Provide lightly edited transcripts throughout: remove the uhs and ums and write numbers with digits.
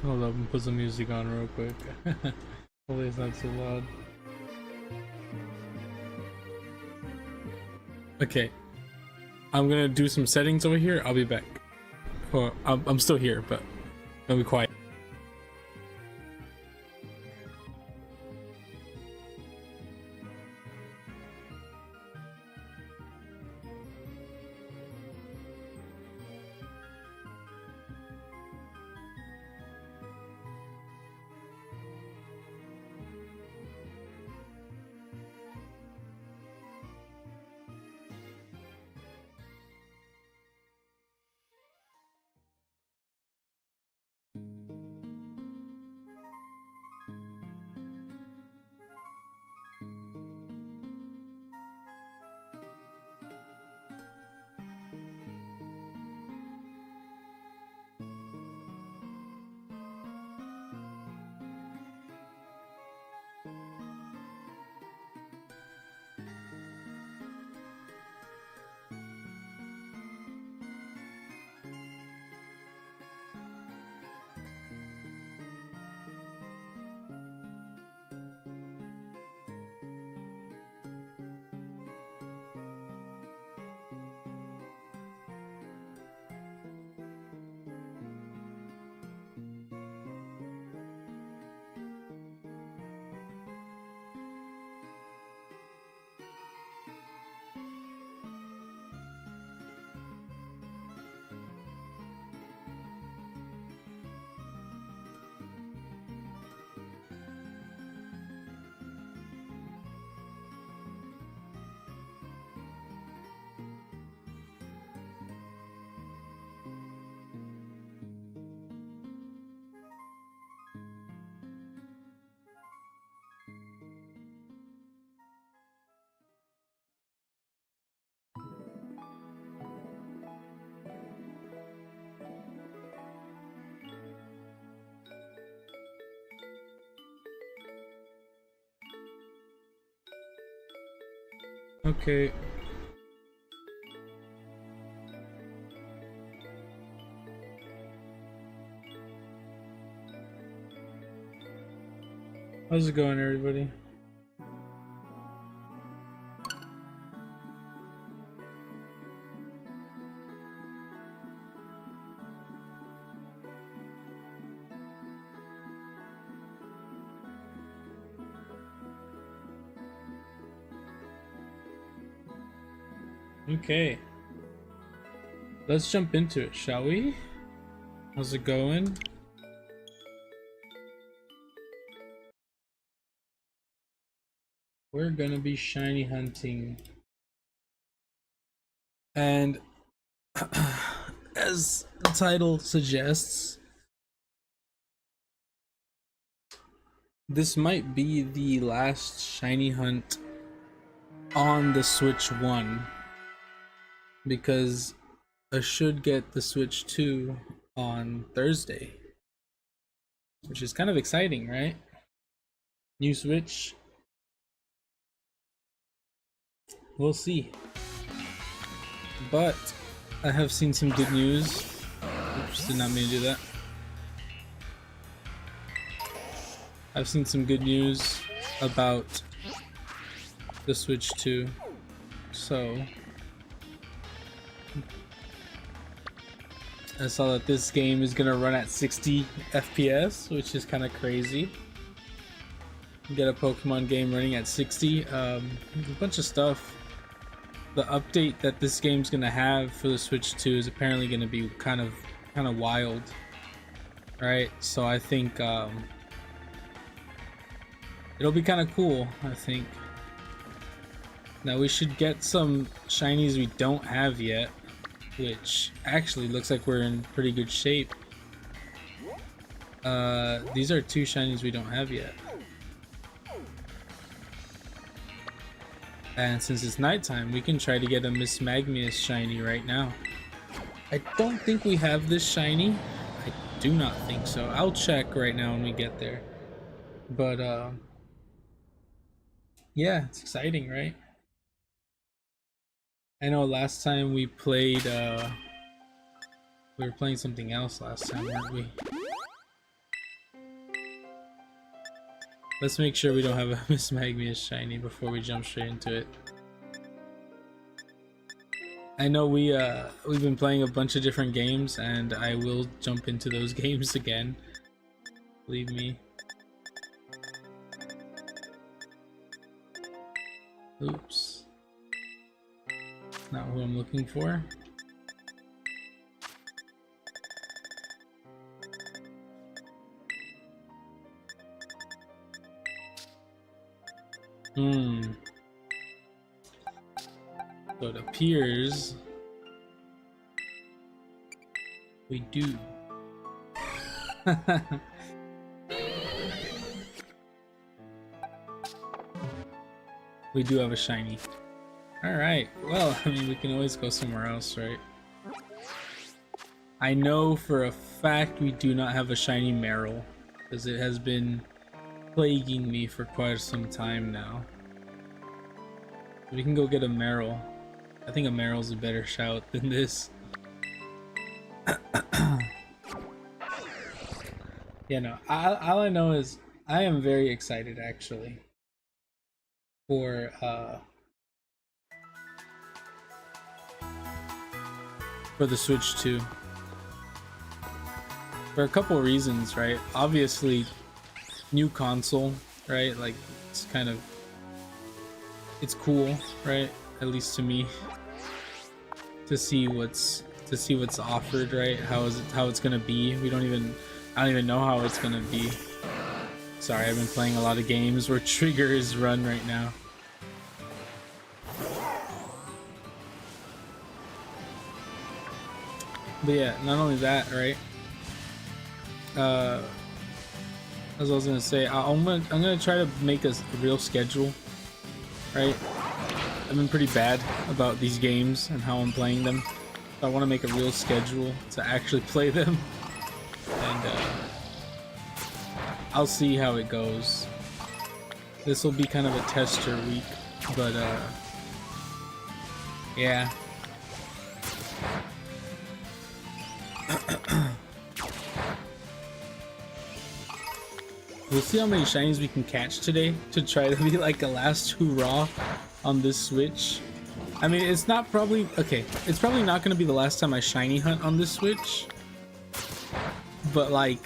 Hold up and put some music on real quick. Hopefully it's not too loud. Okay, I'm gonna do some settings over here. I'll be back. Well, I'm still here, but I'll be quiet. Okay. How's it going, everybody? Okay. Let's jump into it, shall we? How's it going? We're gonna be shiny hunting. And as the title suggests, this might be the last shiny hunt on the Switch 1, because I should get the Switch 2 on Thursday, which is kind of exciting, right? New Switch. We'll see. But I have seen some good news. Oops, did not mean to do that. I've seen some good news about the Switch 2. So I saw that this game is gonna run at 60 FPS, which is kind of crazy. Get a Pokemon game running at 60. A bunch of stuff. The update that this game's gonna have for the Switch 2 is apparently gonna be kind of wild, right? So I think it'll be kind of cool. I think. Now we should get some shinies we don't have yet, which actually looks like we're in pretty good shape. These are 2 shinies we don't have yet. And since it's nighttime, we can try to get a Miss Magmius shiny right now. I don't think we have this shiny. I do not think so. I'll check right now when we get there. But yeah, it's exciting, right? I know last time we played we were playing something else last time, weren't we? Let's make sure we don't have a Miss Magmius shiny before we jump straight into it. I know we've been playing a bunch of different games, and I will jump into those games again. Believe me. Oops. Not who I'm looking for. So it appears we do. We do have a shiny. Alright, well, I mean, we can always go somewhere else, right? I know for a fact we do not have a shiny Marill, because it has been plaguing me for quite some time now. We can go get a Marill. I think a Marill's a better shout than this. Yeah, no, all I know is I am very excited actually for the Switch 2 for a couple reasons, right? Obviously, new console, right? Like it's kind of cool, right? At least to me, to see what's offered, right? How it's gonna be. I don't even know how it's gonna be. Sorry, I've been playing a lot of games where triggers run right now. But yeah, not only that, right? As I was gonna say, I'm gonna try to make a real schedule, right? I've been pretty bad about these games and how I'm playing them. So I want to make a real schedule to actually play them, and I'll see how it goes. This will be kind of a tester week, but yeah. We'll see how many shinies we can catch today to try to be like a last hurrah on this Switch. I mean, it's probably not gonna be the last time I shiny hunt on this Switch, but like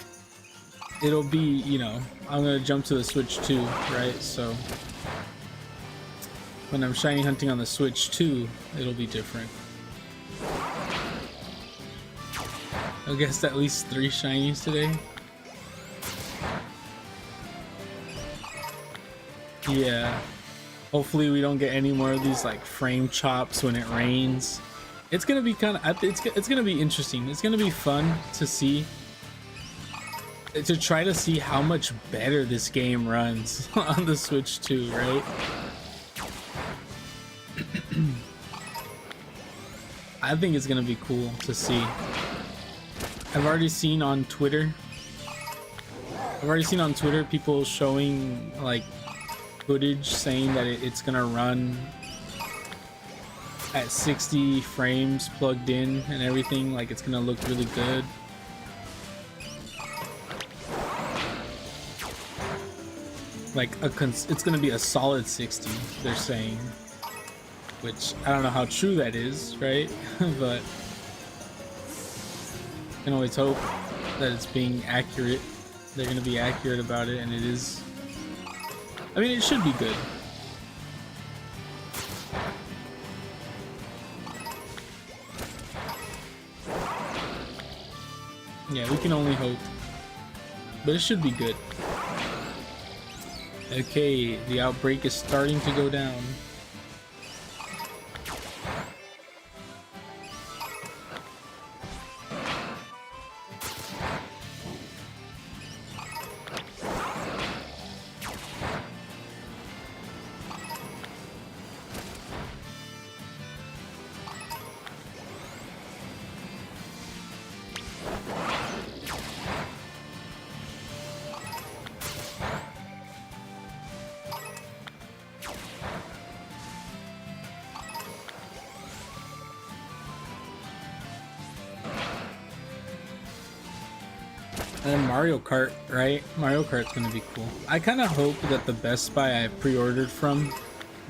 it'll be, you know, I'm gonna jump to the Switch 2, right? So when I'm shiny hunting on the Switch 2, it'll be different. I guess at least 3 shinies today. Yeah. Hopefully we don't get any more of these like frame chops when it rains. It's gonna be it's gonna be interesting. It's gonna be fun to see, to try to see how much better this game runs on the Switch 2, right? I think it's gonna be cool to see. I've already seen on Twitter people showing like footage saying that it's gonna run at 60 frames plugged in and everything, like it's gonna look really good. Like it's gonna be a solid 60, they're saying, which I don't know how true that is, right? But you can always hope that it's being accurate. They're gonna be accurate about it, and it is. I mean, it should be good. Yeah, we can only hope. But it should be good. Okay, the outbreak is starting to go down. And then Mario Kart, right? Mario Kart's gonna be cool. I kind of hope that the Best Buy I pre-ordered from,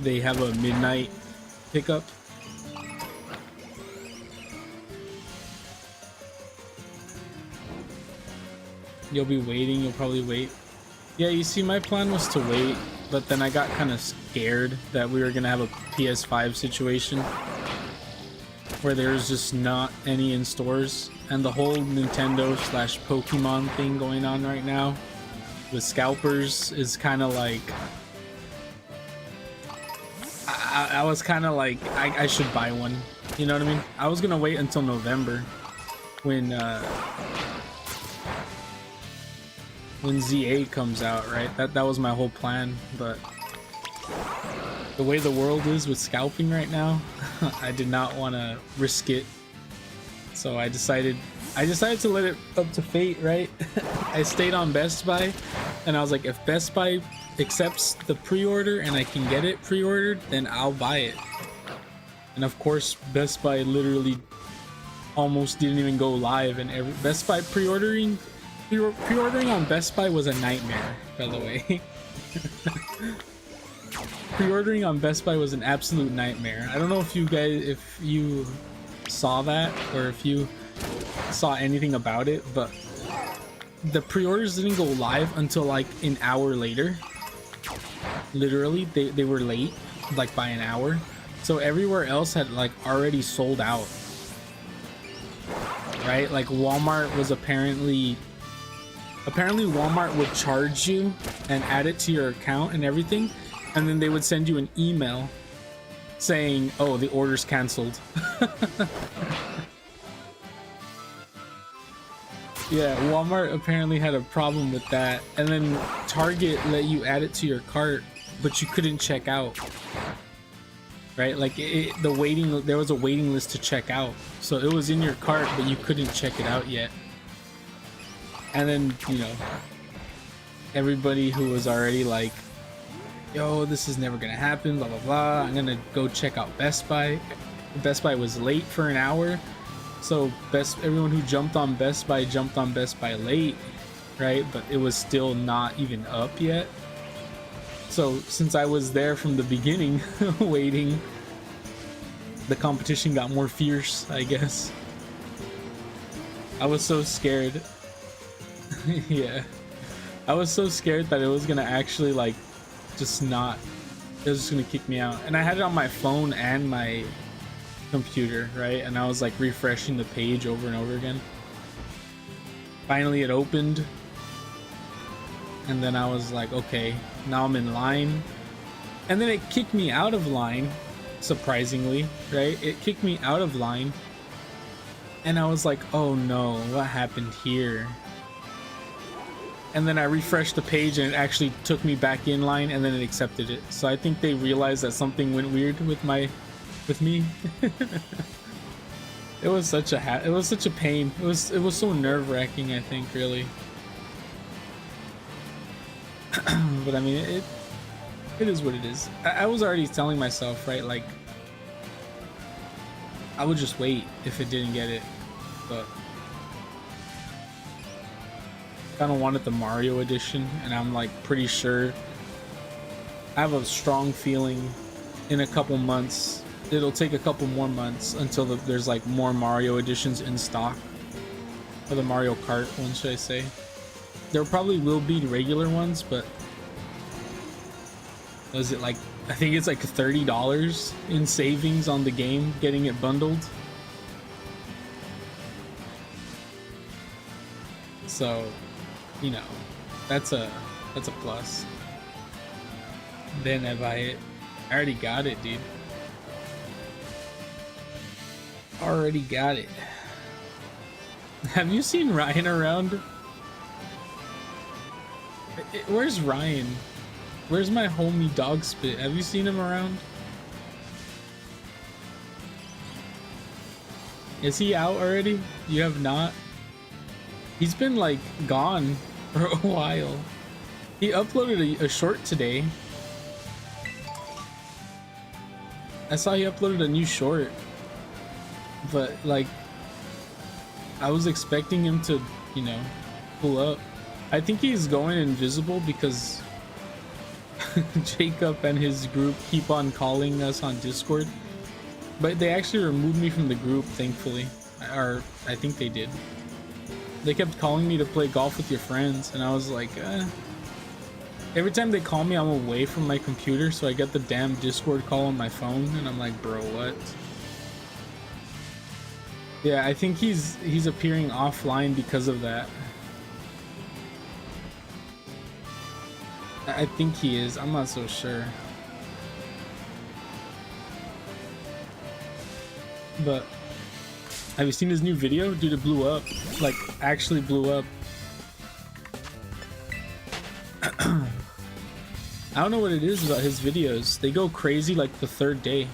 they have a midnight pickup. You'll be waiting, you'll probably wait. Yeah, you see, my plan was to wait, but then I got kind of scared that we were gonna have a PS5 situation where there's just not any in stores, and the whole Nintendo slash Pokemon thing going on right now with scalpers is kind of like, I was kind of like, I should buy one, you know what I mean? I was gonna wait until November when ZA comes out, right? That was my whole plan, but the way the world is with scalping right now, I did not want to risk it. So I decided to let it up to fate, right? I stayed on Best Buy, and I was like, if Best Buy accepts the pre-order and I can get it pre-ordered, then I'll buy it. And of course, Best Buy literally almost didn't even go live, and Best Buy pre-ordering on Best Buy was a nightmare, by the way. Pre-ordering on Best Buy was an absolute nightmare. I don't know if you saw that or if you saw anything about it, but the pre-orders didn't go live until like an hour later. Literally, they were late, like by an hour. So everywhere else had like already sold out. Right? Like Walmart was apparently Walmart would charge you and add it to your account and everything, and then they would send you an email saying, oh, the order's canceled. Yeah, Walmart apparently had a problem with that, and then Target let you add it to your cart, but you couldn't check out. Right? Like there was a waiting list to check out, so it was in your cart, but you couldn't check it out yet. And then, you know, everybody who was already like, yo, this is never gonna happen, blah blah blah, I'm gonna go check out Best Buy. Best Buy was late for an hour, so everyone who jumped on Best Buy late, right? But it was still not even up yet. So since I was there from the beginning waiting, the competition got more fierce, I guess. I was so scared. Yeah, I was so scared that it was gonna actually like just not, it was just gonna kick me out. And I had it on my phone and my computer, right? And I was like refreshing the page over and over again. Finally it opened, and then I was like, okay, now I'm in line. And then it kicked me out of line, surprisingly, right? It kicked me out of line, and I was like, oh no, what happened here? And then I refreshed the page and it actually took me back in line, and then it accepted it. So I think they realized that something went weird with me. It was such a pain. It was so nerve-wracking, I think, really. But I mean, it is what it is. I was already telling myself, right, like I would just wait if it didn't get it, but kind of wanted the Mario edition, and I'm like pretty sure, I have a strong feeling in a couple months, it'll take a couple more months until there's like more Mario editions in stock, or the Mario Kart one, should I say. There probably will be regular ones, but was it like, I think it's like $30 in savings on the game getting it bundled. So, you know, that's a plus. Then I buy it. I already got it, dude. Already got it. Have you seen Ryan around? Where's Ryan? Where's my homie Dog Spit? Have you seen him around? Is he out already? You have not? He's been like gone for a while. He uploaded a short today. I saw he uploaded a new short, but like I was expecting him to, you know, pull up. I think he's going invisible because Jacob and his group keep on calling us on Discord. But they actually removed me from the group, thankfully. Or I think they did. They kept calling me to play golf with your friends, and I was like, Every time they call me, I'm away from my computer, so I get the damn Discord call on my phone, and I'm like, bro, what? Yeah, I think he's appearing offline because of that. I think he is. I'm not so sure. But have you seen his new video? Dude, it blew up. Like, actually blew up. I don't know what it is about his videos. They go crazy like the third day.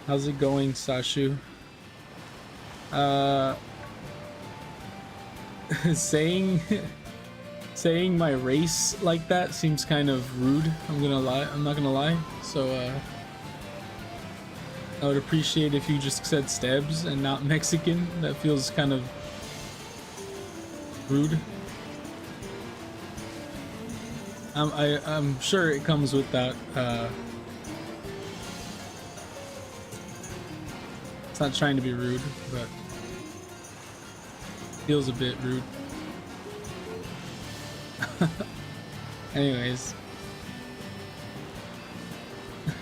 How's it going, Sashu? Saying my race like that seems kind of rude. I'm not gonna lie. So I would appreciate if you just said Stebbs and not Mexican. That feels kind of rude. I'm sure it comes with that. It's not trying to be rude, but feels a bit rude. Anyways,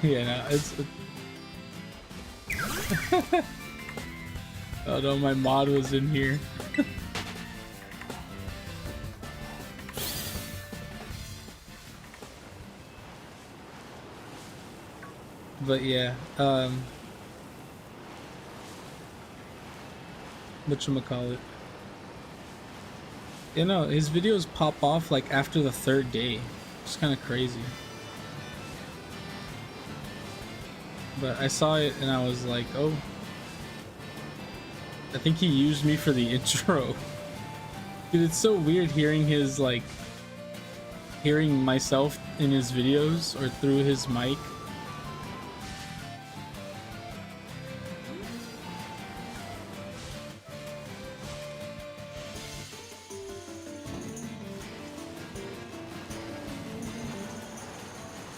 yeah, no, it's. Oh no, my mod was in here. But yeah, whatchamacallit? You know, his videos pop off like after the third day. It's kind of crazy. But I saw it and I was like, oh, I think he used me for the intro. Dude, it's so weird hearing his, like, hearing myself in his videos or through his mic.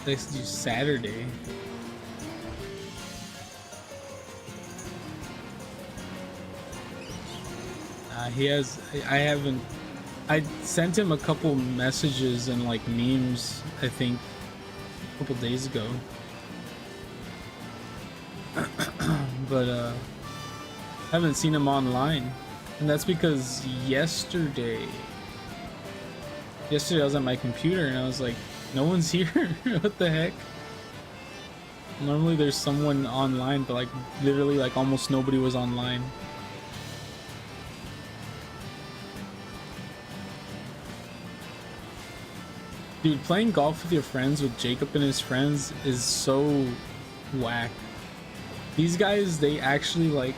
Let's do Saturday. I sent him a couple messages and like memes, I think, a couple days ago. But haven't seen him online. And that's because yesterday I was at my computer and I was like, no one's here. What the heck? Normally there's someone online, but like literally like almost nobody was online. Dude, playing golf with your friends, with Jacob and his friends, is so whack. These guys, they actually like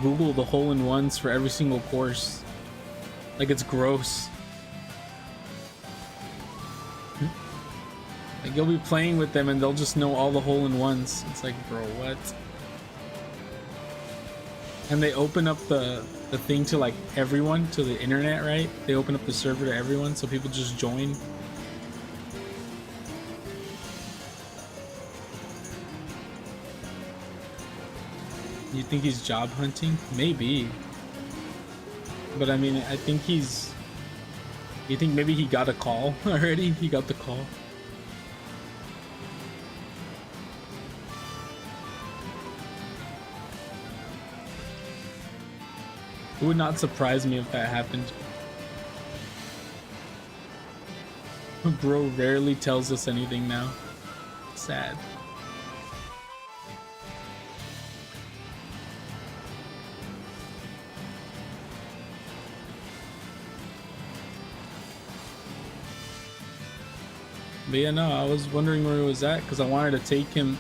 Google the hole-in-ones for every single course. Like, it's gross. Like, you'll be playing with them and they'll just know all the hole-in-ones. It's like, bro, what? And they open up the thing to like everyone, to the internet, right? They open up the server to everyone so people just join. You think he's job hunting? Maybe. But I mean, I think he's... You think maybe he got a call already? He got the call. It would not surprise me if that happened. Bro rarely tells us anything now. Sad. But yeah, no, I was wondering where he was at because I wanted to take him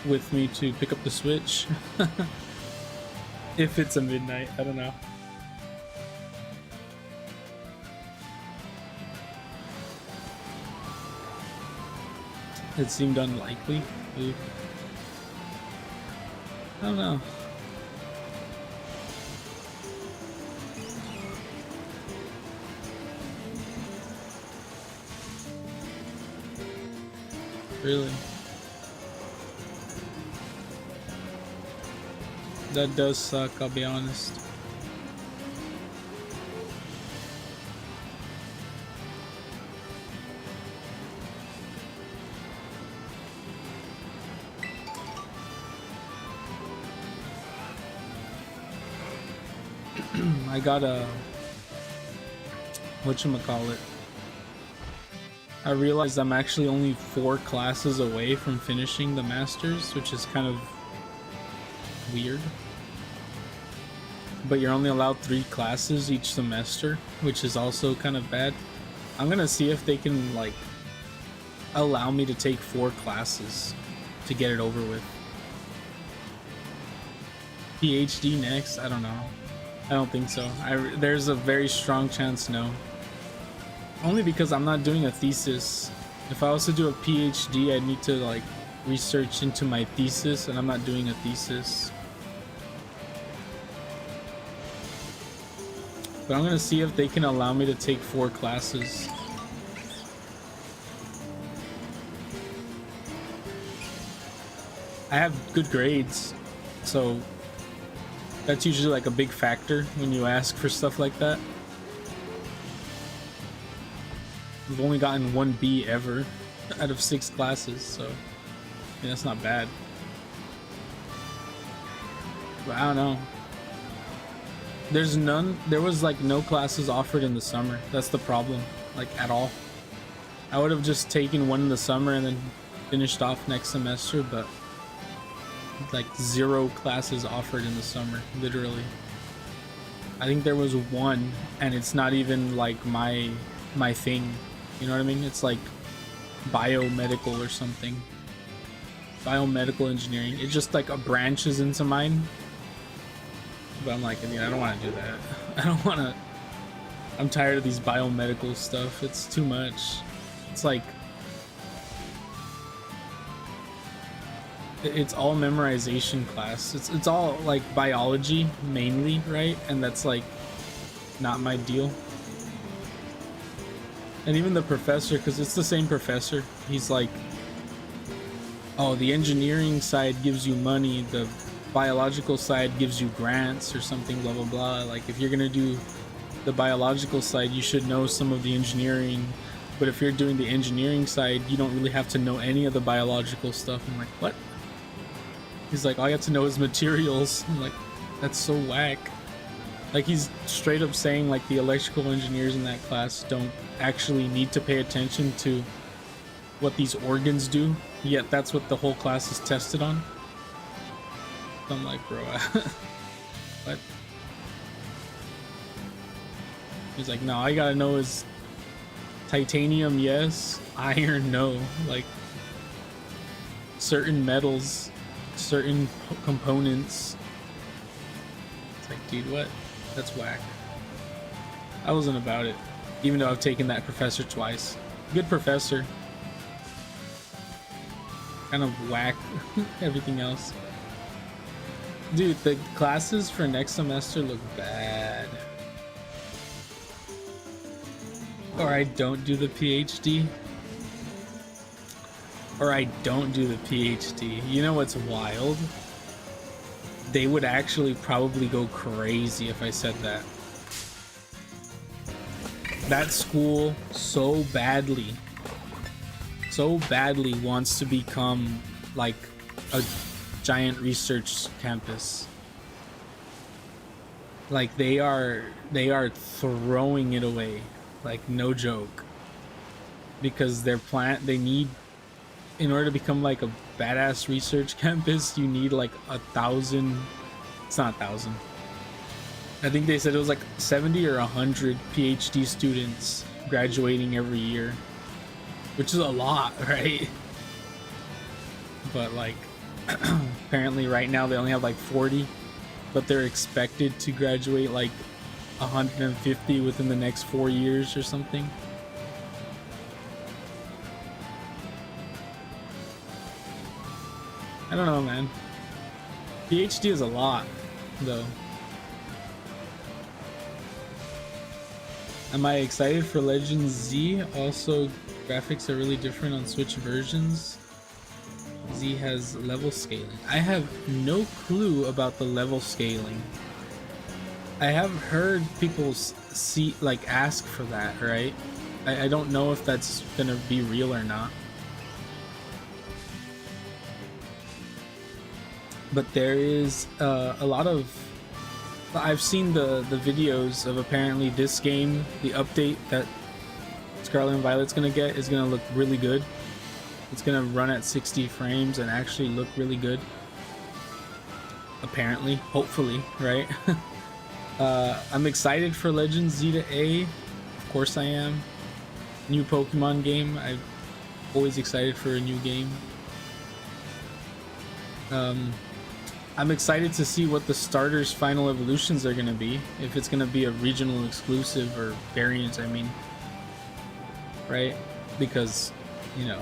with me to pick up the Switch. If it's a midnight, I don't know. It seemed unlikely. Ooh. I don't know. Really? That does suck, I'll be honest. I got a whatchamacallit. I realized I'm actually only 4 classes away from finishing the masters, which is kind of weird. But you're only allowed 3 classes each semester, which is also kind of bad. I'm gonna see if they can like allow me to take 4 classes to get it over with. PhD next? I don't know. I don't think so. There's a very strong chance no. Only because I'm not doing a thesis. If I was to do a PhD, I'd need to like research into my thesis, and I'm not doing a thesis. But I'm gonna see if they can allow me to take 4 classes. I have good grades, so that's usually like a big factor when you ask for stuff like that. I've only gotten 1 B ever out of 6 classes, so yeah, that's not bad. But I don't know. There was like no classes offered in the summer. That's the problem, like at all. I would have just taken 1 in the summer and then finished off next semester, but like 0 classes offered in the summer, literally. I think there was 1, and it's not even like my thing. You know what I mean? It's like biomedical or something. Biomedical engineering. It just like branches into mine. But I'm like, I mean, I don't want to do that. I don't want to. I'm tired of these biomedical stuff. It's too much. It's like it's all memorization class. It's all like biology mainly, right? And that's like not my deal. And even the professor, because it's the same professor, he's like, oh, the engineering side gives you money, the biological side gives you grants or something, blah blah blah. Like if you're gonna do the biological side, you should know some of the engineering, but if you're doing the engineering side, you don't really have to know any of the biological stuff. I'm like, what? He's like, all you have to know is materials. I'm like, that's so whack. Like he's straight up saying like the electrical engineers in that class don't actually need to pay attention to what these organs do, yet that's what the whole class is tested on. So I'm like, bro, what? He's like, no, all I gotta know is titanium, yes, iron, no. Like certain metals, certain components. It's like, dude, what? That's whack. I wasn't about it, even though I've taken that professor twice. Good professor. Kind of whack everything else. Dude, the classes for next semester look bad. Or I don't do the PhD. Or I don't do the PhD. You know what's wild? They would actually probably go crazy if I said that. That school so badly wants to become like a giant research campus. Like they are throwing it away, like no joke, because their they need, in order to become like a badass research campus, you need like 1,000. It's not 1,000. I think they said it was like 70 or 100 PhD students graduating every year, which is a lot, right? But like apparently right now they only have like 40, but they're expected to graduate like 150 within the next 4 years or something. I don't know, man. PhD is a lot, though. Am I excited for Legends Z? Also, graphics are really different on Switch versions. Z has level scaling. I have no clue about the level scaling. I have heard people ask for that, right? I don't know if that's gonna be real or not. But there is a lot of... I've seen the videos of apparently this game, the update that Scarlet and Violet's gonna get is gonna look really good. It's gonna run at 60 frames and actually look really good. Apparently, hopefully, right? I'm excited for Legends Z to A. Of course I am. New Pokemon game. I'm always excited for a new game. I'm excited to see what the starters' final evolutions are gonna be. If it's gonna be a regional exclusive or variant, I mean. Right? Because, you know,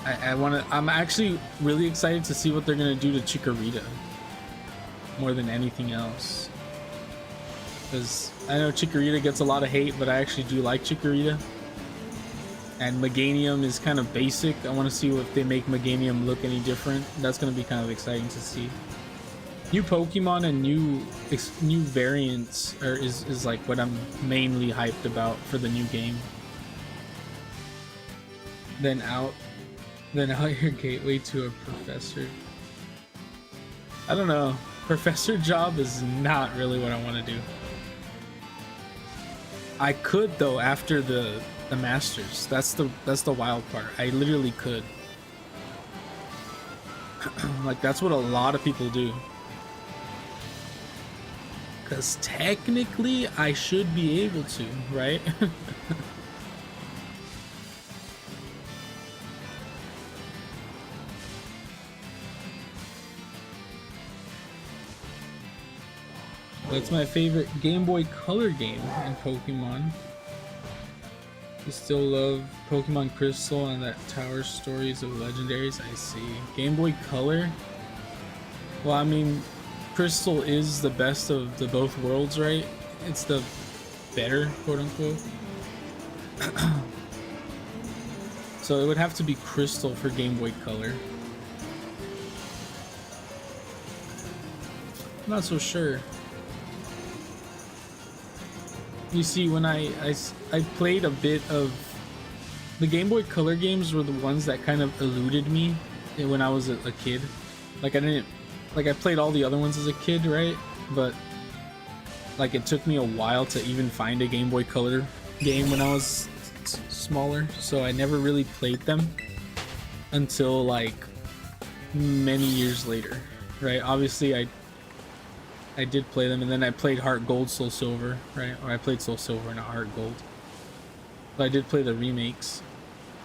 I'm actually really excited to see what they're gonna do to Chikorita more than anything else, because I know Chikorita gets a lot of hate, but I actually do like Chikorita. And Meganium is kind of basic. I want to see if they make Meganium look any different. That's going to be kind of exciting to see. New Pokemon and new variants is like what I'm mainly hyped about for the new game. Then out your gateway to a professor. I don't know. Professor job is not really what I want to do. I could though after the masters. That's the wild part. I literally could. Like that's what a lot of people do. Cause technically I should be able to, right? That's my favorite Game Boy Color game in Pokemon. You still love Pokemon Crystal and that Tower Stories of Legendaries? I see. Game Boy Color? Well, I mean, Crystal is the best of the both worlds, right? It's the better, quote unquote. So it would have to be Crystal for Game Boy Color. I'm not so sure. You see, when I played a bit of the Game Boy Color games were the ones that kind of eluded me when I was a kid. Like I played all the other ones as a kid, right? But like it took me a while to even find a Game Boy Color game when I was smaller, so I never really played them until like many years later, right? Obviously I did play them, and then I played Heart Gold, Soul Silver, right? Or I played Soul Silver and Heart Gold. But I did play the remakes.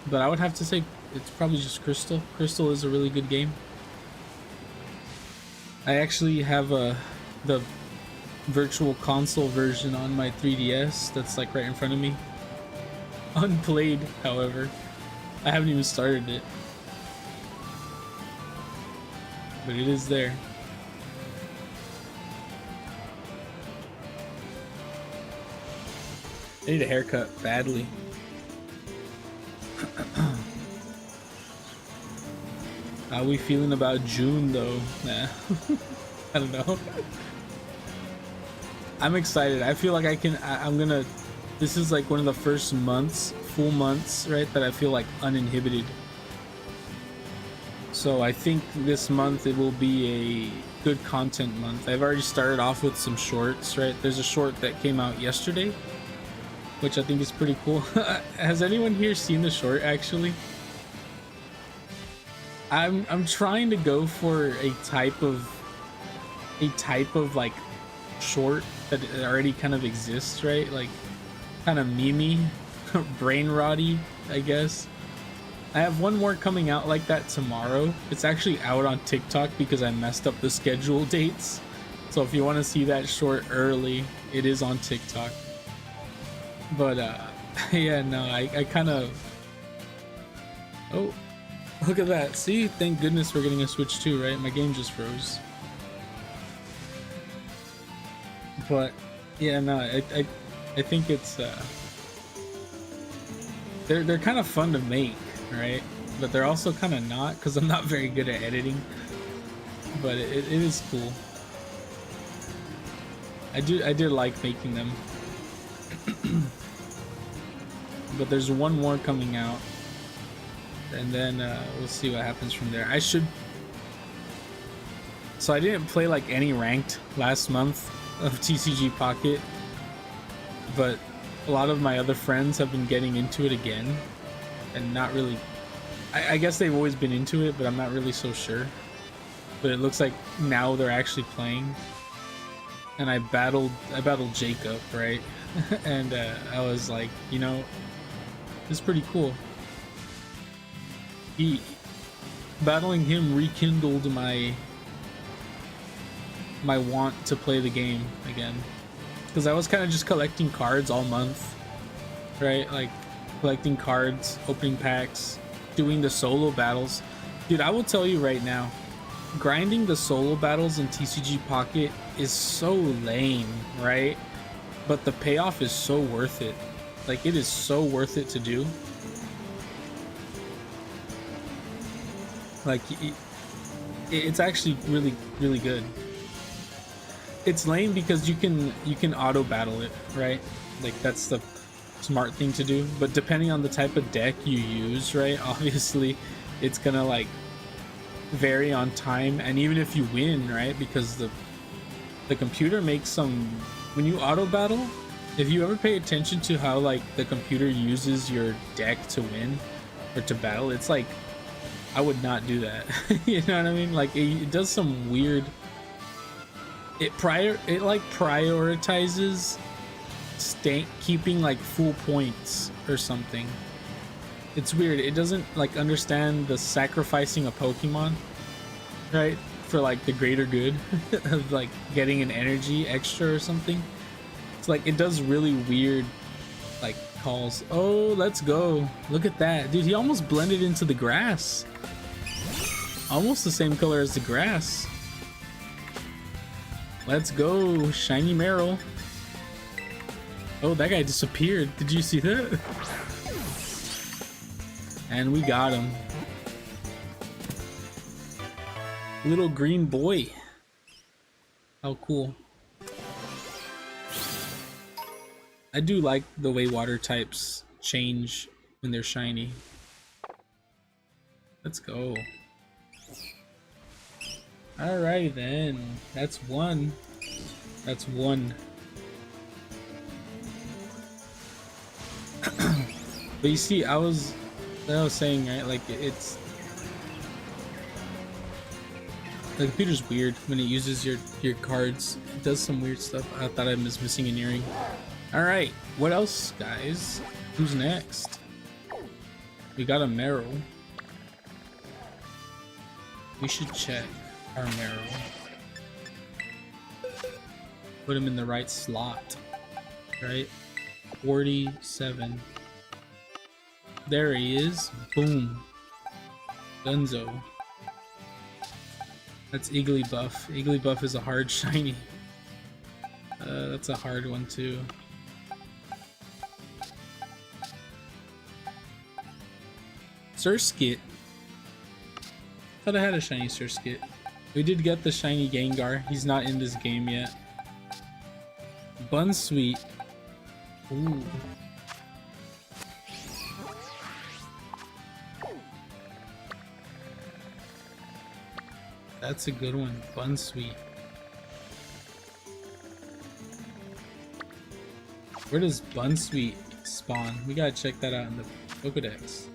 But I would have to say it's probably just Crystal. Crystal is a really good game. I actually have the virtual console version on my 3DS that's like right in front of me. Unplayed, however. I haven't even started it. But it is there. I need a haircut badly. How are we feeling about June though? Nah. I don't know. I'm excited. I feel like I'm gonna, this is like one of the first months, full months, right, that I feel like uninhibited. So I think this month it will be a good content month. I've already started off with some shorts, right? There's a short that came out yesterday, which I think is pretty cool. Has anyone here seen the short actually? I'm trying to go for a type of like short that already kind of exists, right? Like kind of memey, brain rotty, I guess. I have one more coming out like that tomorrow. It's actually out on TikTok because I messed up the schedule dates. So if you want to see that short early, it is on TikTok. But yeah, no, I kind of Oh, look at that. See, thank goodness we're getting a Switch 2, right? My game just froze. But yeah, no, I think it's they're kind of fun to make, right? But they're also kind of not, because I'm not very good at editing. But it is cool. I did like making them. But there's one more coming out, and then we'll see what happens from there. So I didn't play like any ranked last month of TCG Pocket, but a lot of my other friends have been getting into it again, and not really. I guess they've always been into it, but I'm not really so sure. But it looks like now they're actually playing. And I battled Jacob, right? And I was like, you know, it's pretty cool. Battling him rekindled my want to play the game again, because I was kind of just collecting cards all month, right? Like collecting cards, opening packs, doing the solo battles. Dude, I will tell you right now, grinding the solo battles in TCG Pocket is so lame, right? But the payoff is so worth it. Like, it is so worth it to do. Like, it's actually really, really good. It's lame because you can auto battle it, right? Like, that's the smart thing to do. But depending on the type of deck you use, right? Obviously, it's gonna like vary on time, and even if you win, right? Because the computer makes some, when you auto battle, if you ever pay attention to how like the computer uses your deck to win or to battle, it's like, I would not do that. You know what I mean? Like it does some weird, it like prioritizes keeping like full points or something. It's weird. It doesn't like understand the sacrificing a Pokemon, right, for like the greater good of like getting an energy extra or something. It's like it does really weird like calls. Oh, let's go. Look at that. Dude, he almost blended into the grass. Almost the same color as the grass. Let's go, shiny Meryl. Oh, that guy disappeared. Did you see that? And we got him. Little green boy. How cool. I do like the way water types change when they're shiny. Let's go. Alright then. That's one. That's one. But you see, I was saying, right, like it's the computer's weird when it uses your cards. It does some weird stuff. I thought I was missing an earring. Alright, what else, guys? Who's next? We got a Meryl. We should check our Meryl. Put him in the right slot. Right? 47. There he is. Boom. Dunzo. That's Igglybuff. Igglybuff is a hard shiny. That's a hard one too. Surskit. Thought I had a shiny Surskit. We did get the shiny Gengar. He's not in this game yet. Bunsweet. Ooh. That's a good one. Bunsweet. Where does Bunsweet spawn? We gotta check that out in the Pokedex.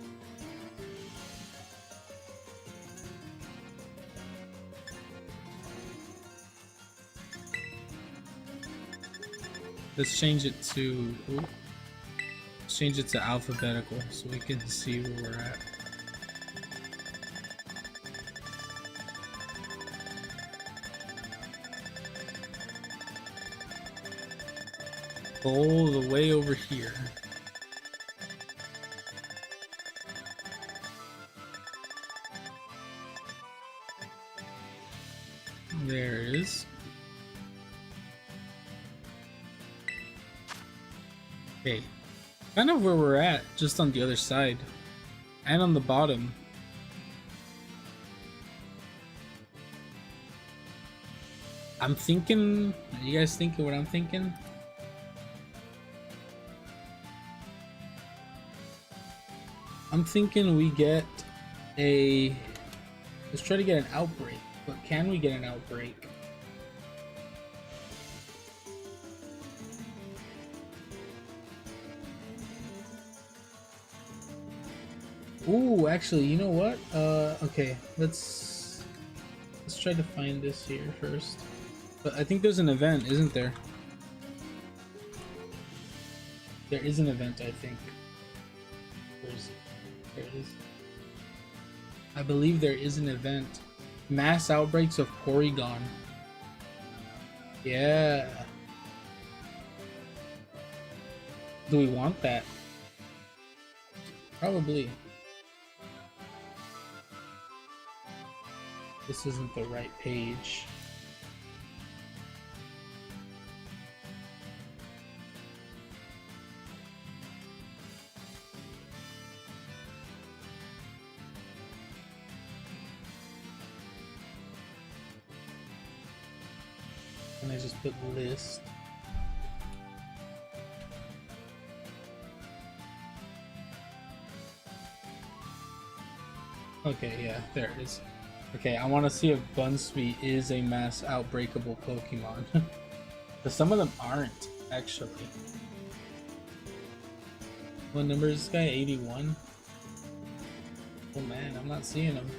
Let's change it to... Ooh, let's change it to alphabetical so we can see where we're at. All the way over here. Okay. Kind of where we're at, just on the other side. And on the bottom. I'm thinking... Are you guys thinking what I'm thinking? I'm thinking we get a... Let's try to get an outbreak. But can we get an outbreak? Ooh, actually, you know what? Okay, let's try to find this here first. But I think there's an event, isn't there? There is an event, I think. There it is. I believe there is an event. Mass outbreaks of Porygon. Yeah. Do we want that? Probably. This isn't the right page. And I just put list. Okay, yeah, there it is. Okay, I want to see if Bunsweet is a mass outbreakable Pokemon. But some of them aren't, actually. What number is this guy? 81? Oh man, I'm not seeing him.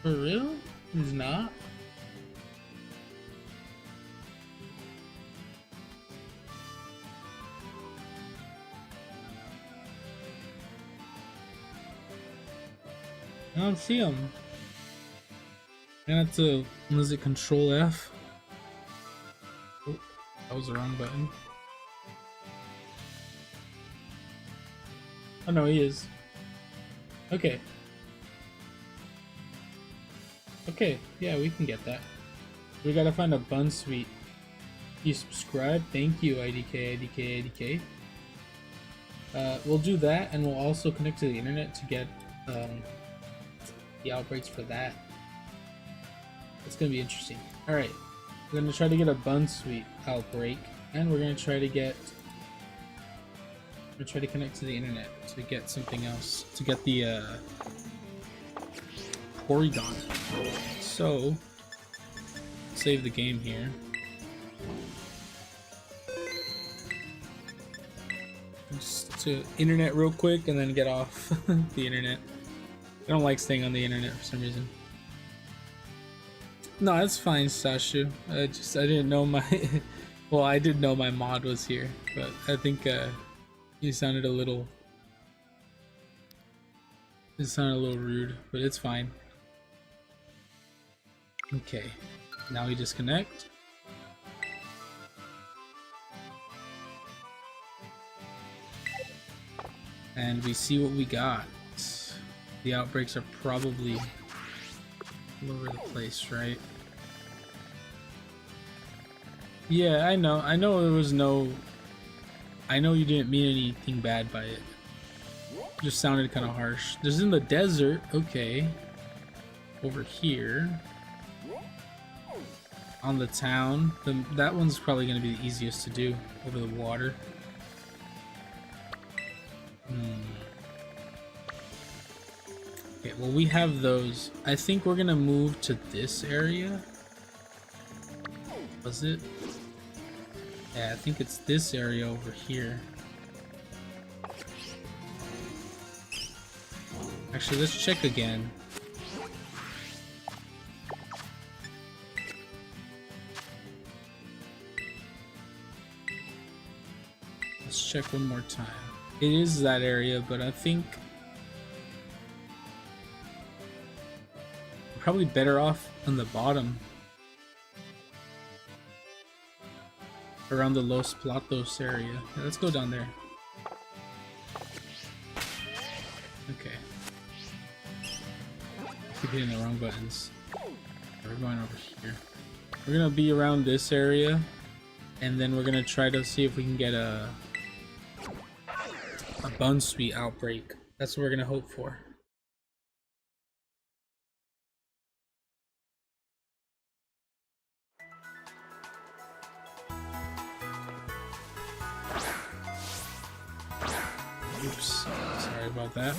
For real? He's not? I don't see him. I have to, was it Control F? Oh, that was the wrong button. Oh no, he is. Okay. Okay, yeah, we can get that. We gotta find a Bunsweet. You subscribe? Thank you, IDK, IDK, IDK. We'll do that, and we'll also connect to the internet to get the outbreaks for that. It's gonna be interesting. Alright, we're gonna try to get a Bunsweet outbreak, and we're gonna try to get... We're gonna try to connect to the internet to get something else. To get the Porygon. So, save the game here. Just to internet real quick and then get off the internet. I don't like staying on the internet for some reason. No, that's fine, Sashu. I didn't know my... Well, I did know my mod was here, but I think you sounded a little... It sounded a little rude, but it's fine. Okay, now we disconnect. And we see what we got. The outbreaks are probably all over the place, right? Yeah, I know there was no... I know you didn't mean anything bad by it. It just sounded kind of harsh. There's in the desert, okay. Over here. On the town. That one's probably going to be the easiest to do. Over the water. Okay, well we have those. I think we're going to move to this area. Was it? Yeah, I think it's this area over here. Actually, let's check again. Let's check one more time. It is that area, but I think we're probably better off on the bottom. Around the Los Platos area. Yeah, let's go down there. Okay. keep hitting the wrong buttons. We're going over here. We're gonna be around this area, and then we're gonna try to see if we can get a Bunsweet outbreak. That's what we're gonna hope for. Oops, sorry about that.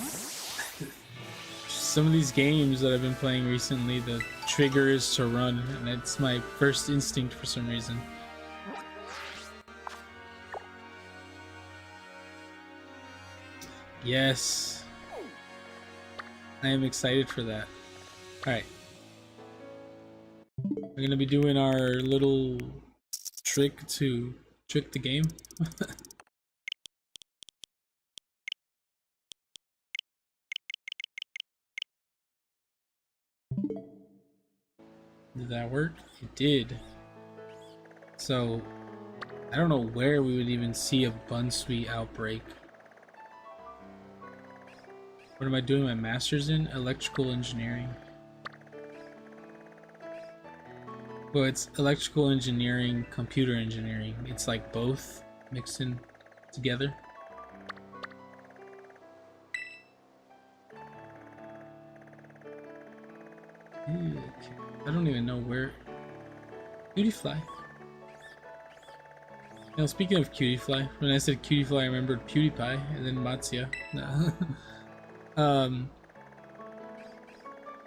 Some of these games that I've been playing recently, the trigger is to run, and it's my first instinct for some reason. Yes. I am excited for that. Alright. We're gonna be doing our little trick to trick the game. Did that work? It did. So, I don't know where we would even see a Bunsweet outbreak. What am I doing my master's in? Electrical engineering. Well, it's electrical engineering, computer engineering. It's like both mixed in together. Okay. I don't even know where. Cutiefly. Now, speaking of Cutiefly, when I said Cutiefly, I remembered PewDiePie and then Matsuya. No.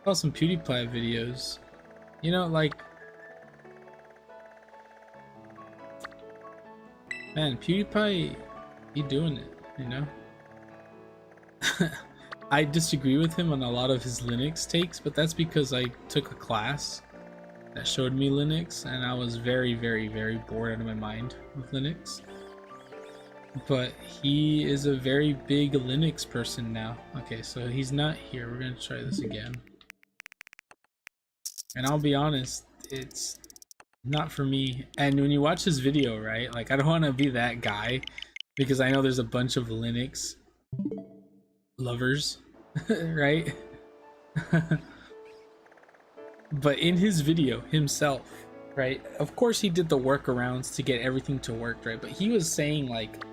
Saw some PewDiePie videos. You know, like, man, PewDiePie, he doing it, you know? I disagree with him on a lot of his Linux takes, but that's because I took a class that showed me Linux, and I was very, very, very bored out of my mind with Linux. But he is a very big Linux person now. Okay, so he's not here. We're gonna try this again. And I'll be honest, it's not for me. And when you watch his video, right, like, I don't want to be that guy, because I know there's a bunch of Linux lovers, right? But in his video himself, right, of course he did the workarounds to get everything to work, right? But he was saying, like,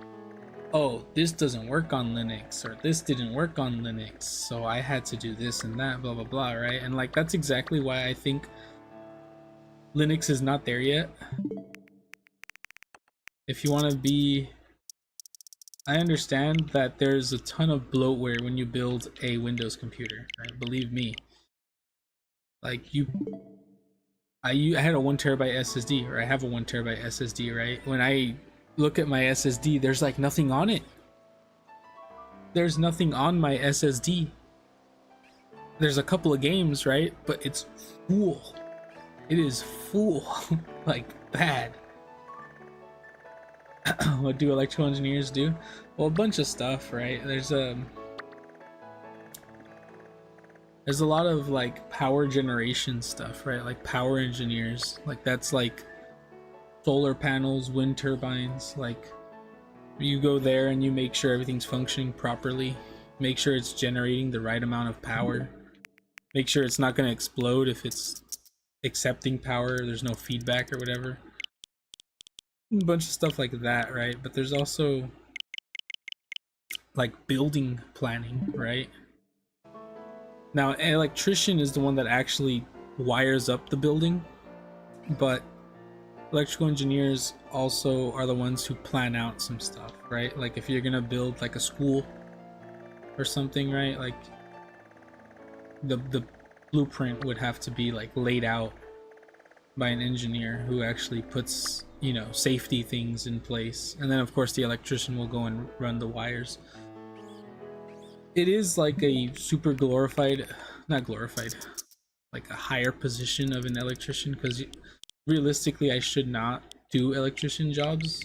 oh, this doesn't work on Linux, or this didn't work on Linux, so I had to do this and that, blah blah blah, right? And like, that's exactly why I think Linux is not there yet. If you want to be, I understand that there's a ton of bloatware when you build a Windows computer, right? Believe me. Like, I had a 1 terabyte SSD, or I have a 1 terabyte SSD, right? When I look at my SSD, there's like nothing on it. There's nothing on my SSD. There's a couple of games, right? But it's full. It is full. Like, bad. What do electrical engineers do? Well, a bunch of stuff, right? There's a lot of like power generation stuff, right? Like power engineers, like that's like solar panels, wind turbines. Like, you go there and you make sure everything's functioning properly, make sure it's generating the right amount of power, make sure it's not going to explode if it's accepting power, there's no feedback or whatever. A bunch of stuff like that, right? But there's also like building planning, right? Now, an electrician is the one that actually wires up the building, but electrical engineers also are the ones who plan out some stuff, right? Like, if you're gonna build like a school or something, right? Like, the blueprint would have to be like laid out by an engineer who actually puts, you know, safety things in place, and then of course the electrician will go and run the wires. It is like a super glorified, not glorified, like a higher position of an electrician, because realistically I should not do electrician jobs,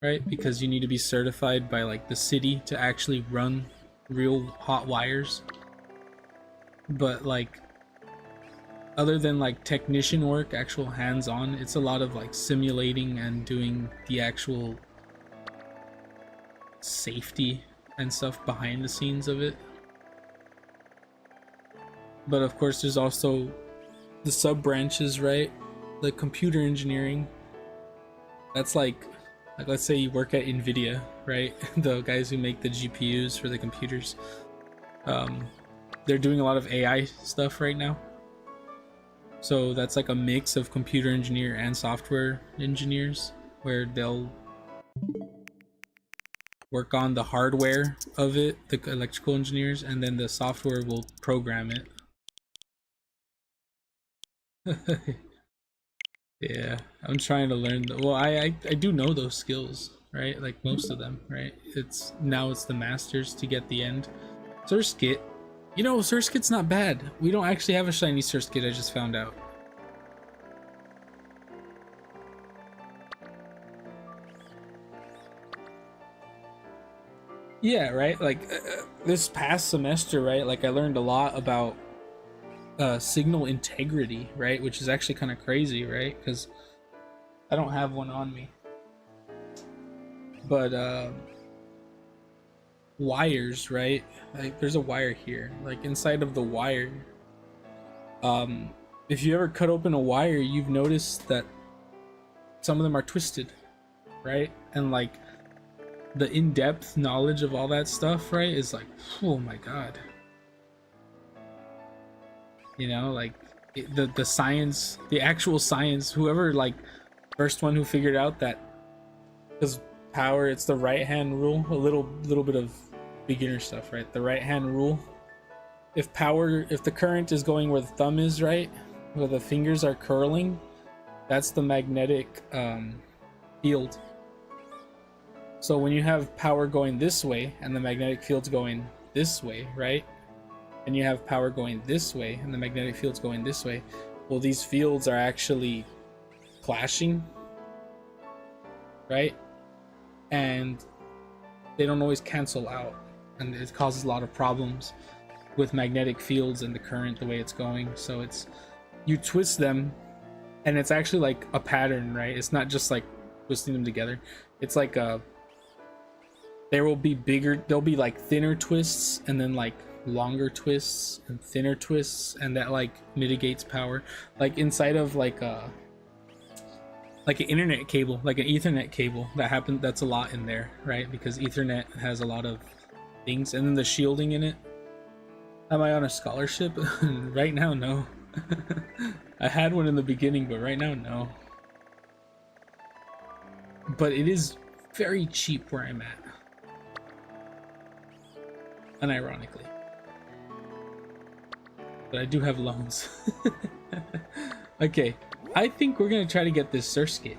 right? Because you need to be certified by like the city to actually run real hot wires. But like, other than like technician work, actual hands-on, it's a lot of like simulating and doing the actual safety and stuff behind the scenes of it. But of course, there's also the sub branches, right? The computer engineering. That's like let's say you work at Nvidia, right? The guys who make the GPUs for the computers. They're doing a lot of AI stuff right now. So that's like a mix of computer engineer and software engineers, where they'll work on the hardware of it, the electrical engineers, and then the software will program it. Yeah, I'm trying to learn. Well, I do know those skills, right? Like most of them, right? It's the masters to get the end. Surskit, you know, Surskit's not bad. We don't actually have a shiny Surskit. I just found out. Yeah, right. Like this past semester, right? Like I learned a lot about signal integrity, right? Which is actually kind of crazy, right? Because I don't have one on me, but wires, right? Like there's a wire here. Like inside of the wire, if you ever cut open a wire, you've noticed that some of them are twisted, right? And like the in-depth knowledge of all that stuff, right, is like, oh my god. You know, like the science, the actual science, whoever like first one who figured out that, because power, it's the right hand rule, a little bit of beginner stuff, right? The right hand rule. If the current is going where the thumb is, right, where the fingers are curling, that's the magnetic field. So when you have power going this way and the magnetic field's going this way, right, and you have power going this way and the magnetic field's going this way, well, these fields are actually clashing, right? And they don't always cancel out, and it causes a lot of problems with magnetic fields and the current, the way it's going. So it's, you twist them and it's actually like a pattern, right? It's not just like twisting them together. It's like there'll be like thinner twists and then like longer twists and thinner twists, and that like mitigates power. Like inside of like an internet cable, like an Ethernet cable, that's a lot in there, right? Because Ethernet has a lot of things, and then the shielding in it. Am I on a scholarship? Right now, no. I had one in the beginning, but right now, no. But it is very cheap where I'm at. Unironically. But I do have loans. Okay, I think we're gonna try to get this Surskit.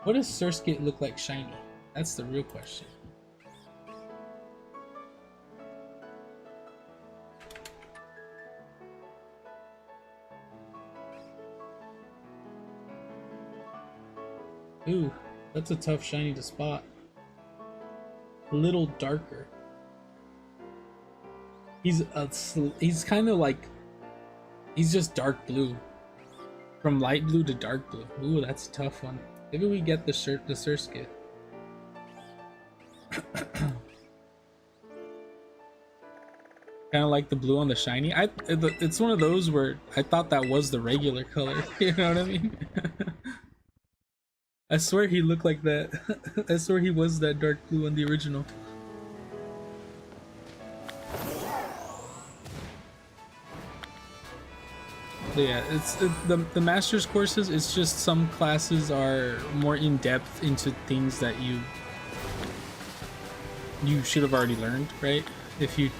What does Surskit look like shiny? That's the real question. Ooh, that's a tough shiny to spot. A little darker. He's kind of like, he's just dark blue. From light blue to dark blue. Ooh, that's a tough one. Maybe we get the Surskit. Kind of like the blue on the shiny. It's one of those where I thought that was the regular color. You know what I mean? I swear he looked like that. I swear he was that dark blue on the original. But yeah, it's the master's courses. It's just some classes are more in depth into things that you should have already learned, right? If you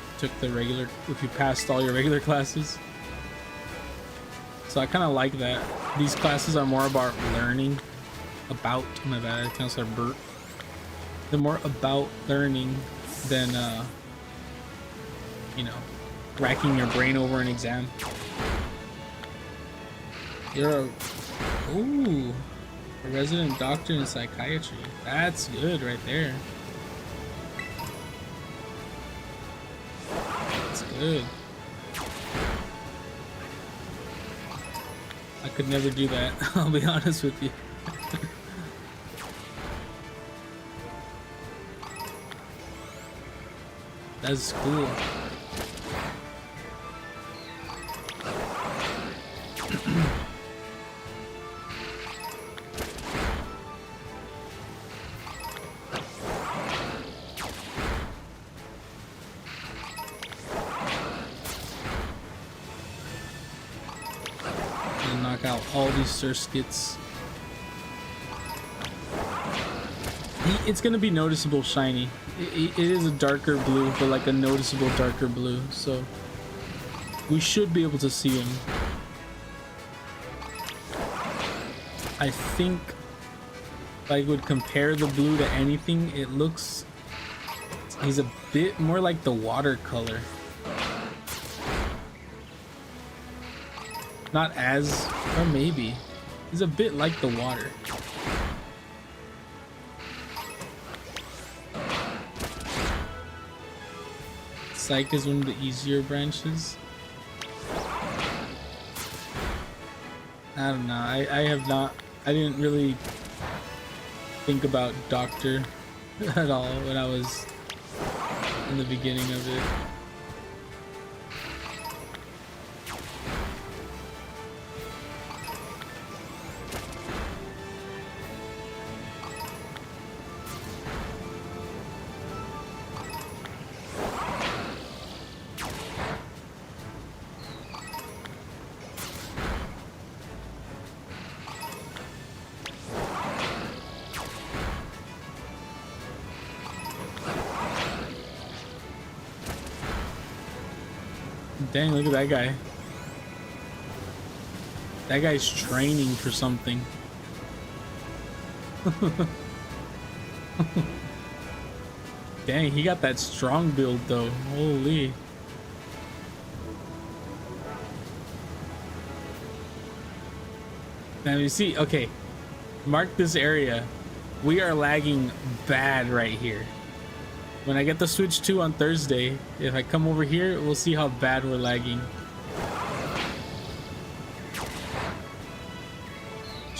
passed all your regular classes. So I kind of like that. These classes are more about learning. My bad, I kind of started burp. They're more about learning than you know, racking your brain over an exam. You're a resident doctor in psychiatry. That's good right there. That's good. I could never do that. I'll be honest with you. That's cool. knock out all these Surskits. It's gonna be noticeable shiny. It is a darker blue, but like a noticeable darker blue, so we should be able to see him. I think if I would compare the blue to anything, it looks, he's a bit more like the watercolor. Not as, or maybe he's a bit like the water. Psych is one of the easier branches. I don't know. I have not. I didn't really think about Doctor at all when I was in the beginning of it. Dang, look at that guy. That guy's training for something. Dang, he got that strong build though. Holy. Now you see, okay, mark this area. We are lagging bad right here. When I get the Switch 2 on Thursday, if I come over here, we'll see how bad we're lagging.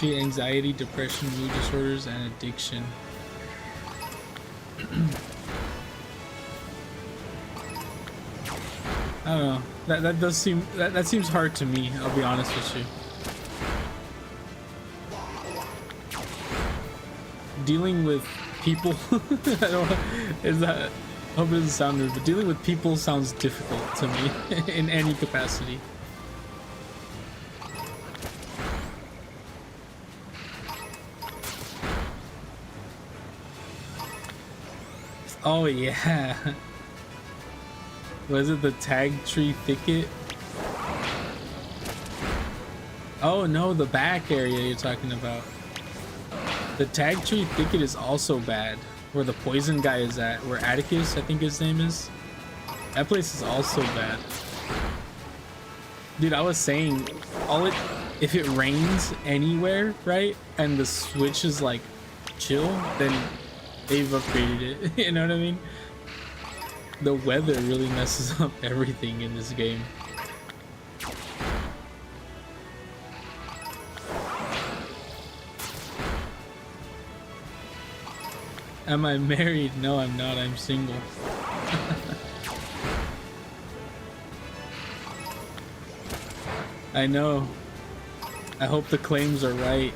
Anxiety, depression, mood disorders, and addiction. I don't know. That does seem that seems hard to me. I'll be honest with you. Dealing with people, I don't. Is that? I hope it doesn't sound rude, but dealing with people sounds difficult to me in any capacity. Oh yeah. Was it the tag tree thicket? Oh no, the back area you're talking about. The tag tree thicket is also bad. Where the poison guy is at, where Atticus, I think his name is. That place is also bad. Dude, I was saying, if it rains anywhere, right, and the Switch is like chill, then they've upgraded it. You know what I mean? The weather really messes up everything in this game. Am I married? No, I'm not. I'm single. I know. I hope the claims are right.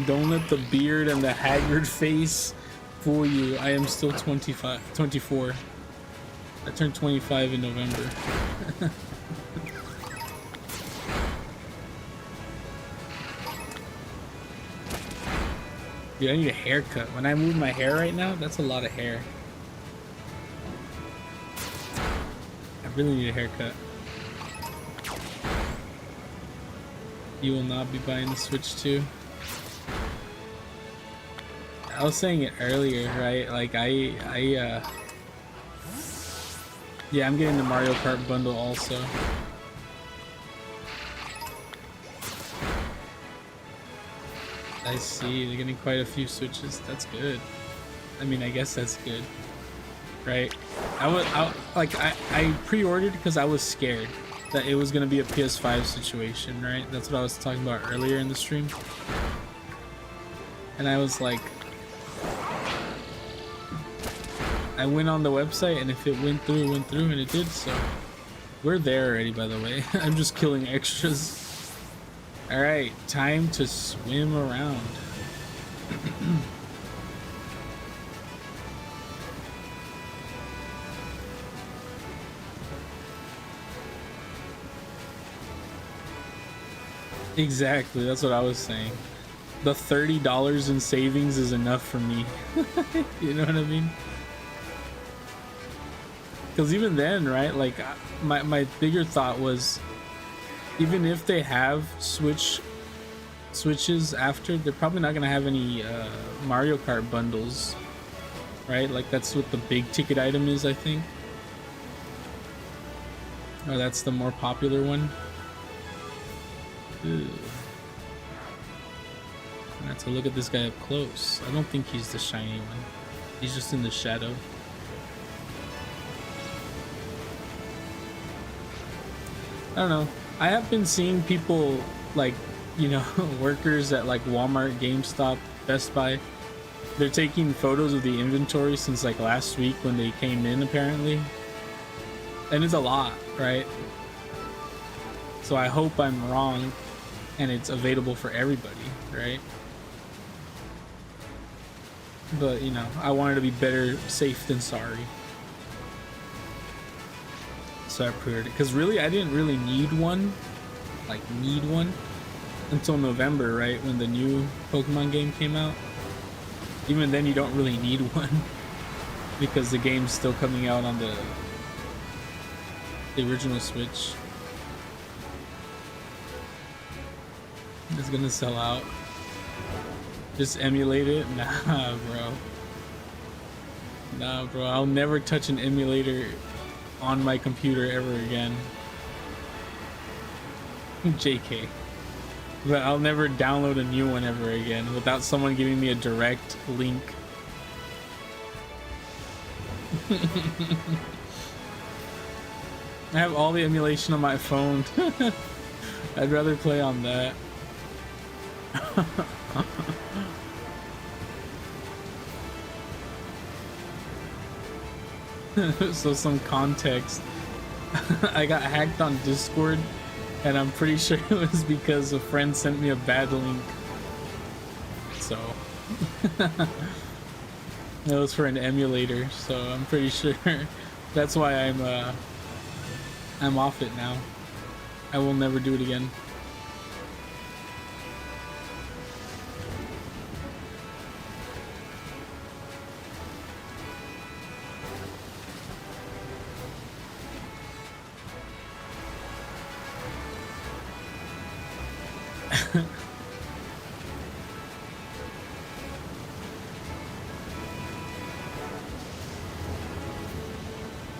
Don't let the beard and the haggard face fool you. I am still 24. I turned 25 in November. Dude, I need a haircut. When I move my hair right now, that's a lot of hair. I really need a haircut. You will not be buying the Switch 2. I was saying it earlier, right? Like yeah, I'm getting the Mario Kart bundle also. I see, they're getting quite a few Switches. That's good. I mean, I guess that's good, right? I pre-ordered because I was scared that it was gonna be a PS5 situation, right? That's what I was talking about earlier in the stream. And I was like, I went on the website, and if it went through, and it did. So we're there already, by the way. I'm just killing extras. All right, time to swim around. Exactly, that's what I was saying. The $30 in savings is enough for me. You know what I mean? Because even then, right, like my bigger thought was, even if they have switches after, they're probably not gonna have any Mario Kart bundles, right? Like that's what the big ticket item is, I think. Or that's the more popular one. Ew. I have to look at this guy up close. I don't think he's the shiny one. He's just in the shadow. I don't know. I have been seeing people like, you know, workers at like Walmart, GameStop, Best Buy. They're taking photos of the inventory since like last week when they came in, apparently. And it's a lot, right? So I hope I'm wrong and it's available for everybody, right? But, you know, I wanted to be better safe than sorry. So I pre-ordered it. Because really, I didn't really need one. Like, until November, right? When the new Pokemon game came out. Even then, you don't really need one. Because the game's still coming out on the original Switch. It's gonna sell out. Just emulate it? Nah, bro. Nah, bro. I'll never touch an emulator on my computer ever again. JK. But I'll never download a new one ever again without someone giving me a direct link. I have all the emulation on my phone. I'd rather play on that. So some context. I got hacked on Discord, and I'm pretty sure it was because a friend sent me a bad link. So it was for an emulator, so I'm pretty sure that's why I'm off it now. I will never do it again.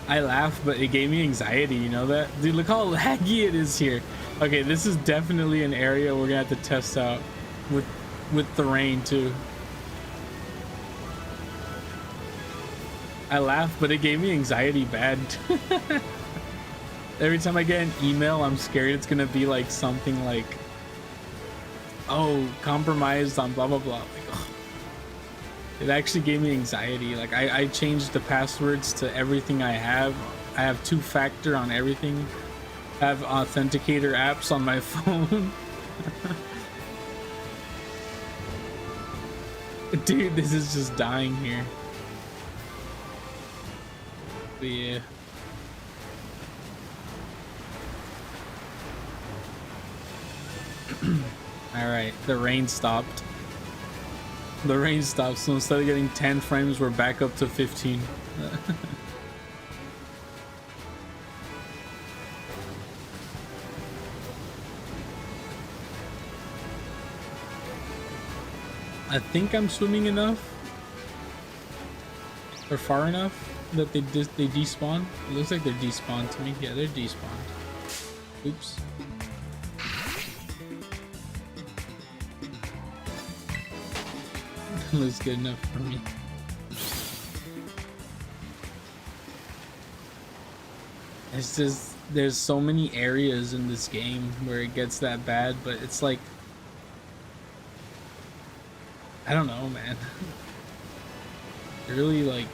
I laugh, but it gave me anxiety, you know that? Dude, look how laggy it is here. Okay, this is definitely an area we're gonna have to test out with the rain too. I laugh, but it gave me anxiety bad. Every time I get an email, I'm scared it's gonna be like something like, oh, compromised on blah blah blah. Like, oh. It actually gave me anxiety. Like I changed the passwords to everything I have. I have 2-factor on everything. I have authenticator apps on my phone. Dude, this is just dying here. But yeah. Alright, the rain stopped. The rain stopped, so instead of getting 10 frames, we're back up to 15. I think I'm swimming enough, or far enough that they despawn. It looks like they're despawned to me. Yeah, they're despawned. Oops. Looks good enough for me. It's just, there's so many areas in this game where it gets that bad, but it's like, I don't know, man. Really, like,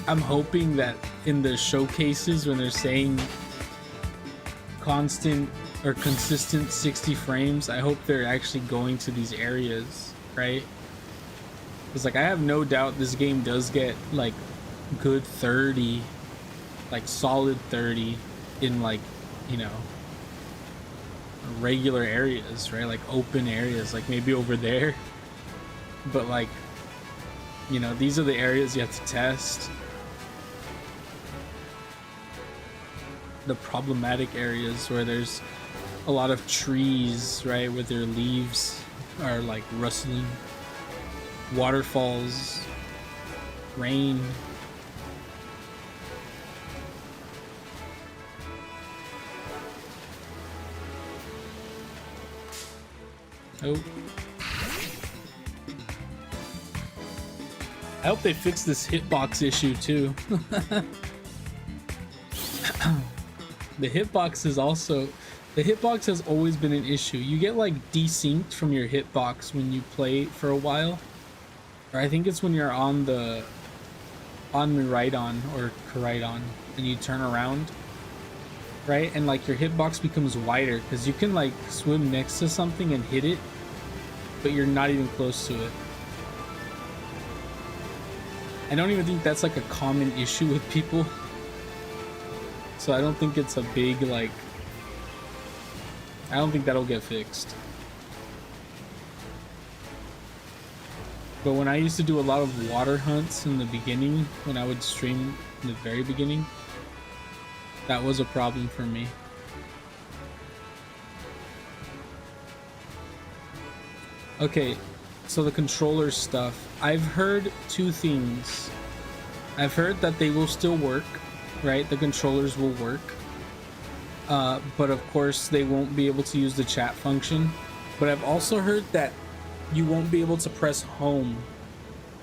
I'm hoping that in the showcases when they're saying constant or consistent 60 frames, I hope they're actually going to these areas, right? Because like I have no doubt this game does get like good 30, like solid 30 in like, you know, regular areas, right? Like open areas, like maybe over there. But like, you know, these are the areas you have to test. The problematic areas where there's a lot of trees, right, where their leaves are like rustling, waterfalls, rain. Oh, I hope they fix this hitbox issue too. The hitbox is also, the hitbox has always been an issue. You get like desynced from your hitbox when you play for a while, or I think it's when you're on the Miraidon or Koraidon and you turn around, right? And like your hitbox becomes wider because you can like swim next to something and hit it, but you're not even close to it. I don't even think that's like a common issue with people. So I don't think it's a big like, I don't think that'll get fixed. But when I used to do a lot of water hunts in the beginning, when I would stream in the very beginning, that was a problem for me. Okay, so the controller stuff. I've heard two things. I've heard that they will still work, right? The controllers will work. But of course they won't be able to use the chat function. But I've also heard that you won't be able to press home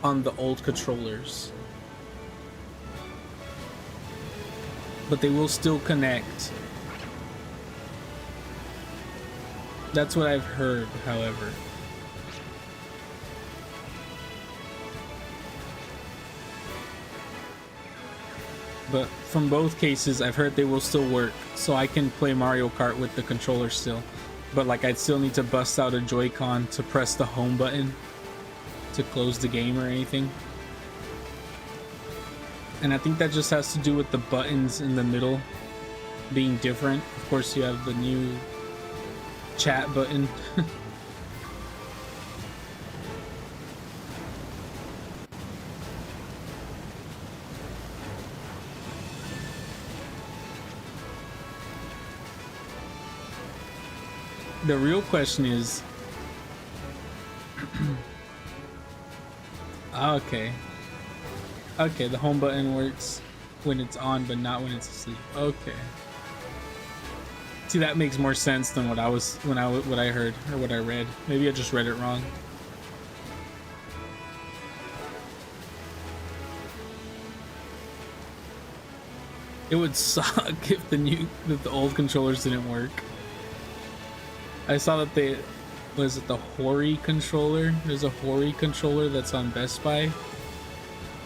on the old controllers. But they will still connect. That's what I've heard, however. But from both cases, I've heard they will still work, so I can play Mario Kart with the controller still. But like, I'd still need to bust out a Joy-Con to press the home button to close the game or anything. And I think that just has to do with the buttons in the middle being different. Of course, you have the new chat button. The real question is okay, the home button works when it's on but not when it's asleep. Okay, see, that makes more sense than what I heard or what I read. Maybe I just read it wrong. It would suck if the old controllers didn't work. I saw that was it the Hori controller? There's a Hori controller that's on Best Buy.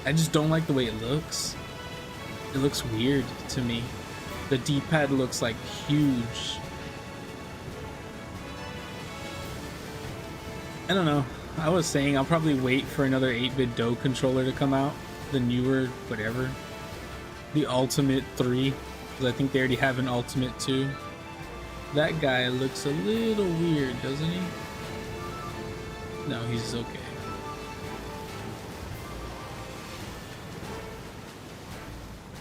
I just don't like the way it looks. It looks weird to me. The D-pad looks like huge. I don't know. I was saying I'll probably wait for another 8-bit Do controller to come out. The newer, whatever. The Ultimate 3. Because I think they already have an Ultimate 2. That guy looks a little weird, doesn't he? No, he's okay.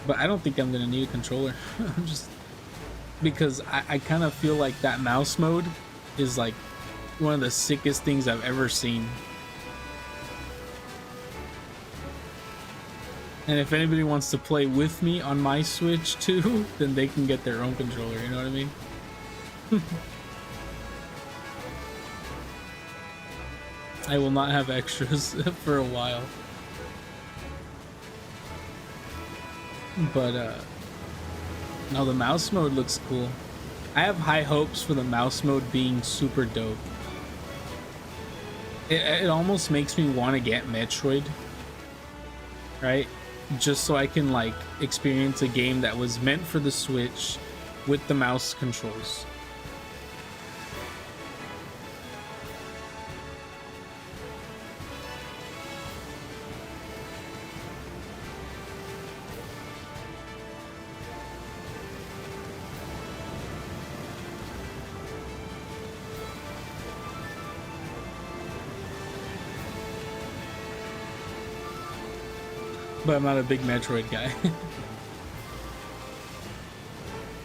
But I don't think I'm gonna need a controller. Just because I kind of feel like that mouse mode is like one of the sickest things I've ever seen. And if anybody wants to play with me on my Switch too, then they can get their own controller, you know what I mean? I will not have extras for a while. But no, the mouse mode looks cool. I have high hopes for the mouse mode being super dope. It almost makes me want to get Metroid, right? just so I can like experience a game that was meant for the Switch with the mouse controls. But I'm not a big Metroid guy.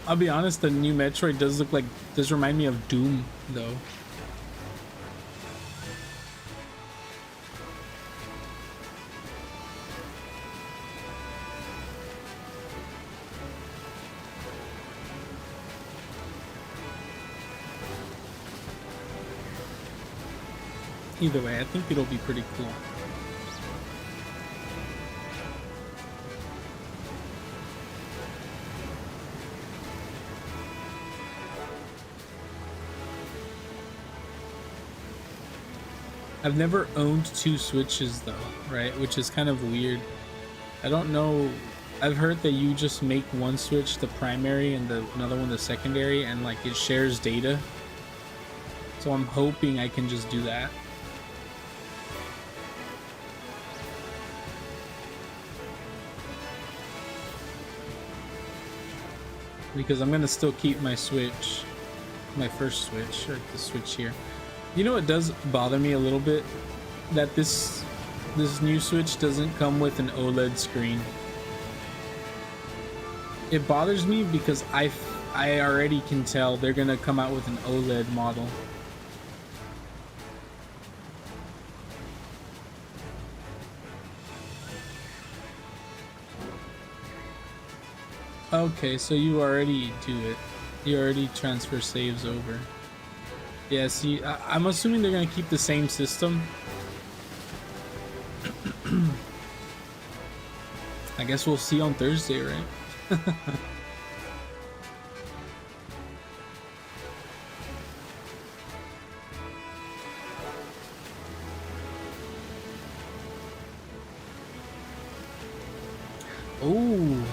I'll be honest, the new Metroid does remind me of Doom, though. Either way, I think it'll be pretty cool. I've never owned two Switches though, right? Which is kind of weird. I don't know. I've heard that you just make one Switch the primary and another one the secondary, and like it shares data. So I'm hoping I can just do that. Because I'm gonna still keep my Switch, my first Switch, or the Switch here. You know, it does bother me a little bit that this new Switch doesn't come with an OLED screen. It bothers me because I already can tell they're gonna come out with an OLED model. Okay, so you already do it. You already transfer saves over. Yeah, see, I'm assuming they're gonna keep the same system. I guess we'll see on Thursday, right? Oh,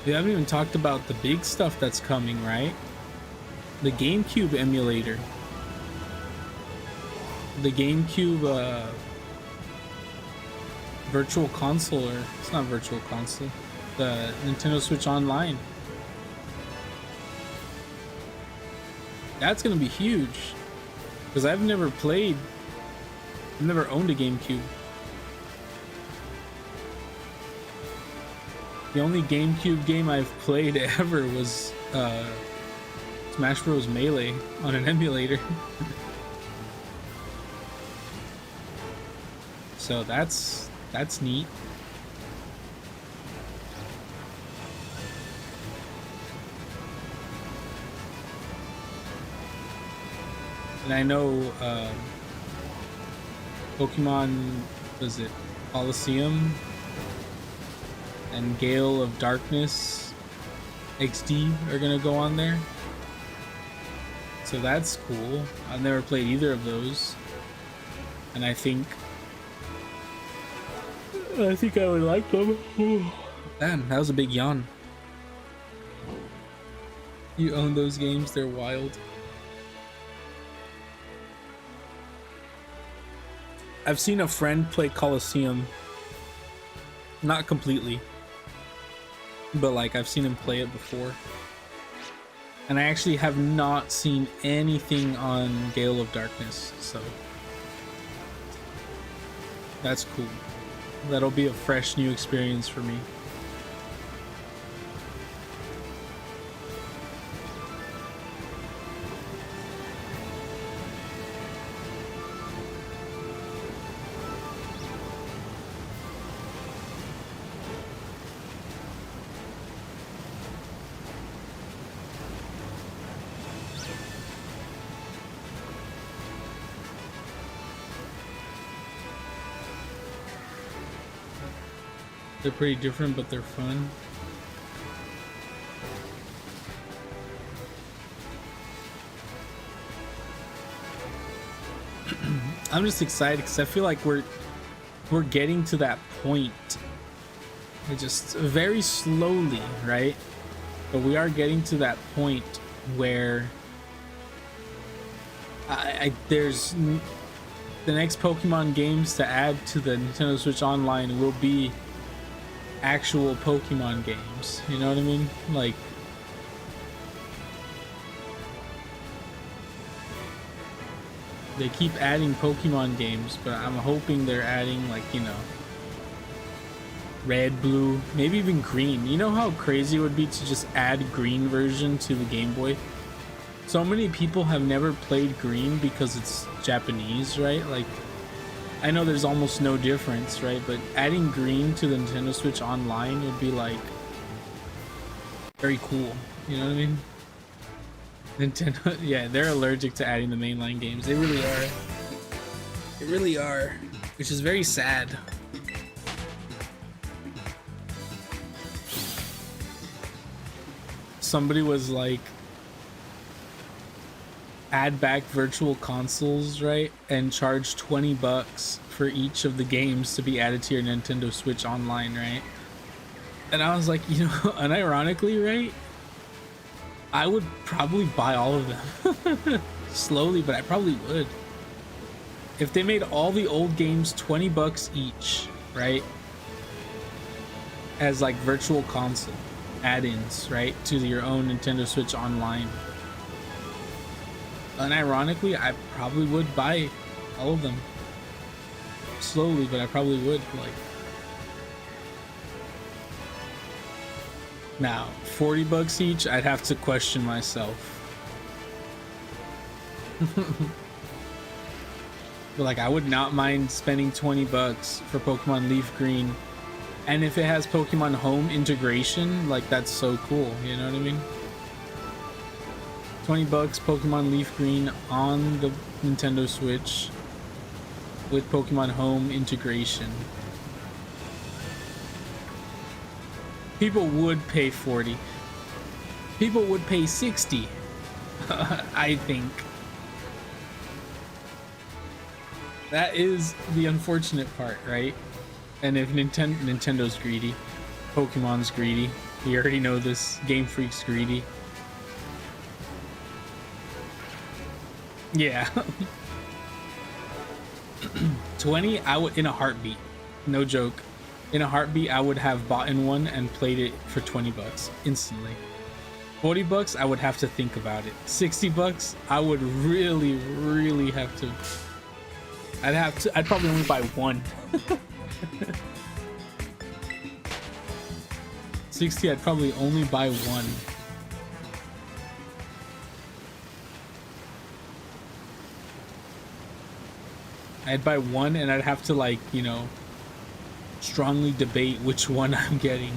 we haven't even talked about the big stuff that's coming, right? The GameCube emulator. The GameCube Virtual Console, or it's not Virtual Console, the Nintendo Switch Online. That's gonna be huge, because I've never owned a GameCube. The only GameCube game I've played ever was Smash Bros. Melee on an emulator. So that's neat. And I know Pokemon, was it Coliseum and Gale of Darkness XD are gonna go on there. So that's cool. I've never played either of those. And I think I would like them. Damn, that was a big yawn. You own those games, they're wild. I've seen a friend play Coliseum. Not completely, but like I've seen him play it before. And I actually have not seen anything on Gale of Darkness, so that's cool. That'll be a fresh new experience for me. They're pretty different, but they're fun. I'm just excited because I feel like we're getting to that point We're just very slowly, right? But we are getting to that point where there's the next Pokemon games to add to the Nintendo Switch Online will be actual Pokemon games. You know what I mean? Like, they keep adding Pokemon games, but I'm hoping they're adding, like, you know, red, blue, maybe even green. You know how crazy it would be to just add green version to the Game Boy? So many people have never played green because it's Japanese, right? Like, I know there's almost no difference, right? But adding green to the Nintendo Switch Online would be like very cool. You know what I mean? Nintendo, yeah, they're allergic to adding the mainline games. They really are. They really are, which is very sad. Somebody was like, add back virtual consoles, right? And charge $20 for each of the games to be added to your Nintendo Switch Online, right? And I was like, you know, unironically, right? I would probably buy all of them. Slowly, but I probably would. If they made all the old games $20 each, right? As like virtual console add-ins, right? To your own Nintendo Switch Online. Unironically, I probably would buy all of them. Slowly, but I probably would. Like, now, $40 each, I'd have to question myself. But like, I would not mind spending $20 for Pokemon Leaf Green. And if it has Pokemon Home integration, like, that's so cool, you know what I mean? $20 Pokemon Leaf Green on the Nintendo Switch with Pokemon Home integration. People would pay 40. People would pay 60. I think. That is the unfortunate part, right? And if Nintendo's greedy, Pokemon's greedy, we already know this, Game Freak's greedy. Yeah. 20, I would, in a heartbeat, no joke, in a heartbeat, I would have bought in one and played it for $20 instantly. $40, I would have to think about it. $60, I would really have to. I'd probably only buy one. 60, I'd probably only buy one. I'd buy one and I'd have to, like, you know, strongly debate which one I'm getting.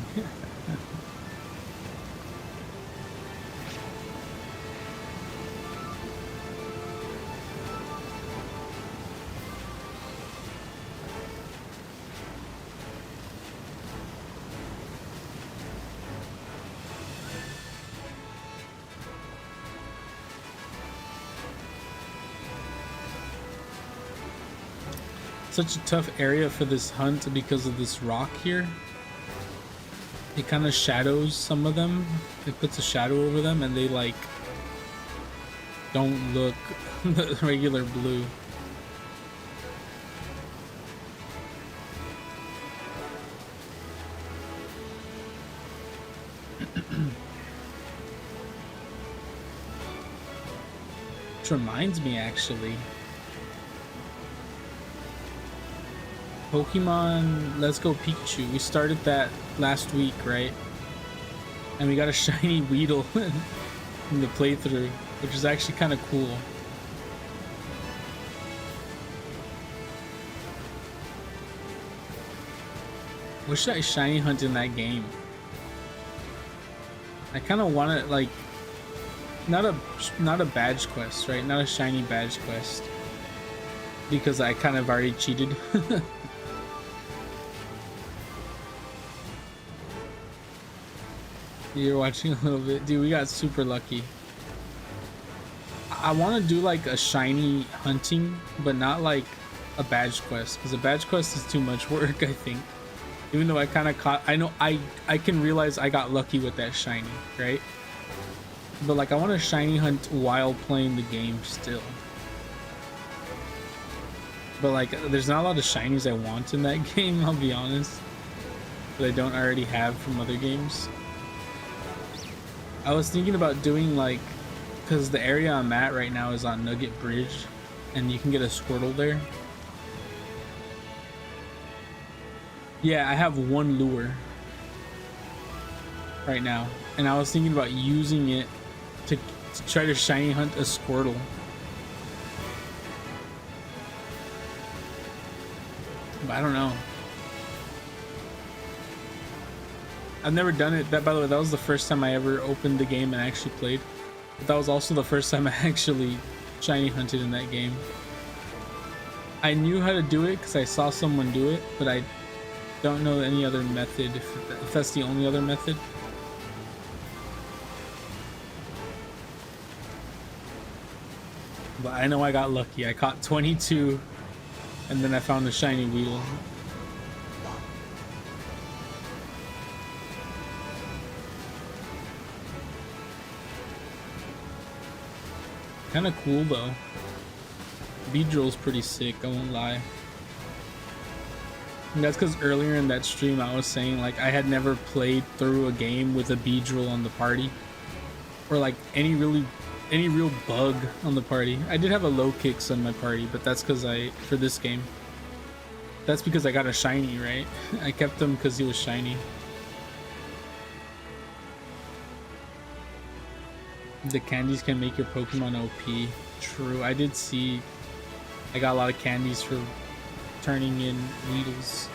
Such a tough area for this hunt because of this rock here. It kind of shadows some of them. It puts a shadow over them and they, like, don't look the regular blue. Which reminds me, actually, Pokemon Let's Go Pikachu, we started that last week, right? And we got a shiny Weedle in the playthrough, which is actually kind of cool. What should I shiny hunt in that game? I kind of want to, like, not a badge quest, right? Not a shiny badge quest, because I kind of already cheated. You're watching a little bit, dude. We got super lucky. I want to do like a shiny hunting, but not like a badge quest, because a badge quest is too much work, I think. Even though I kind of caught, I know I can realize I got lucky with that shiny, right? But like I want to shiny hunt while playing the game still. But like there's not a lot of shinies I want in that game, I'll be honest, that I don't already have from other games. I was thinking about doing like, because the area I'm at right now is on Nugget Bridge and you can get a Squirtle there. Yeah, I have one lure right now, and I was thinking about using it to try to shiny hunt a Squirtle. But I don't know. I've never done it. That, by the way, that was the first time I ever opened the game and actually played. But that was also the first time I actually shiny hunted in that game. I knew how to do it because I saw someone do it, but I don't know any other method, if that's the only other method. But I know I got lucky. I caught 22 and then I found a shiny Weedle. Kind of cool though. Beedrill's pretty sick, I won't lie. And that's because earlier in that stream I was saying like I had never played through a game with a Beedrill on the party, or like any real bug on the party. I did have a low kicks on my party, but that's because for this game, that's because I got a shiny, right? I kept him because he was shiny. The candies can make your Pokemon OP. True, I did see I got a lot of candies for turning in Weedles.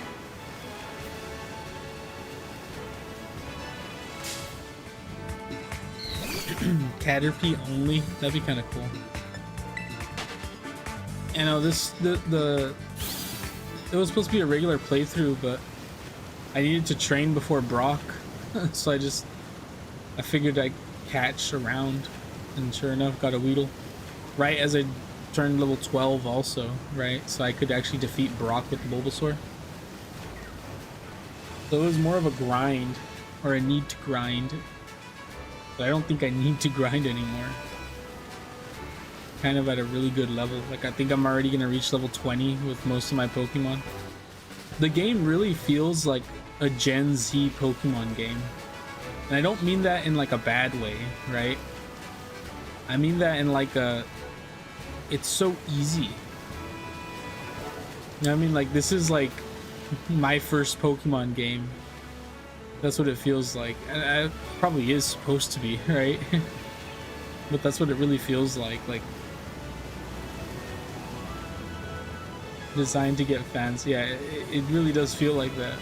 Caterpie only? That'd be kind of cool. You know, it was supposed to be a regular playthrough, but I needed to train before Brock, so I figured I'd catch around, and sure enough, got a Weedle right as I turned level 12 also, right? So I could actually defeat Brock with Bulbasaur. So it was more of a grind, or a need to grind. But I don't think I need to grind anymore. Kind of at a really good level. Like I think I'm already gonna reach level 20 with most of my Pokemon. The game really feels like a Gen Z Pokemon game. And I don't mean that in like a bad way, right? I mean that in like it's so easy. You know what I mean? Like this is like my first Pokemon game. That's what it feels like. And it probably is supposed to be, right? But that's what it really feels like designed to get fans. Yeah, it really does feel like that.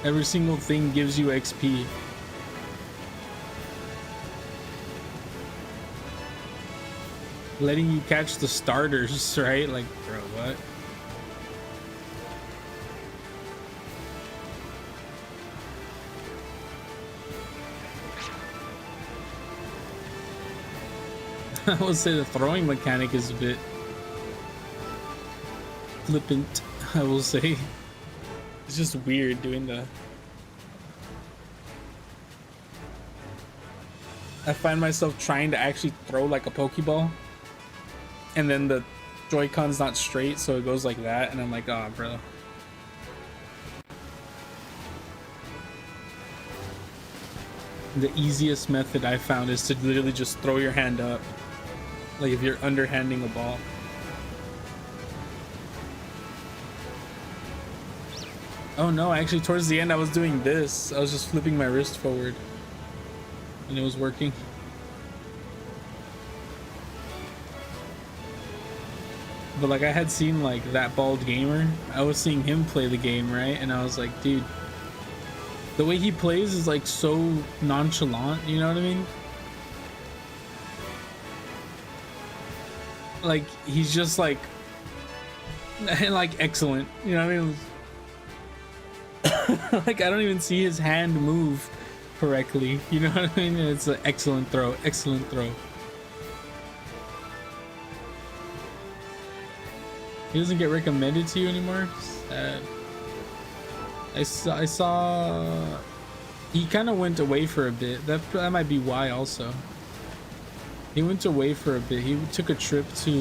Every single thing gives you XP. Letting you catch the starters, right? Like, bro, what? I would say the throwing mechanic is a bit flippant, I will say. It's just weird doing the... I find myself trying to actually throw like a Pokeball, and then the Joy-Con's not straight, so it goes like that, and I'm like, oh, bro. The easiest method I found is to literally just throw your hand up, like if you're underhanding a ball. Oh no, actually towards the end I was doing this. I was just flipping my wrist forward and it was working. But like I had seen like that bald gamer, I was seeing him play the game, right? And I was like, dude, the way he plays is like so nonchalant, you know what I mean? Like he's just like excellent, you know what I mean? Like I don't even see his hand move correctly, you know what I mean? It's an excellent throw, excellent throw. He doesn't get recommended to you anymore? Sad. I saw he kind of went away for a bit. That might be why also. He went away for a bit. He took a trip to,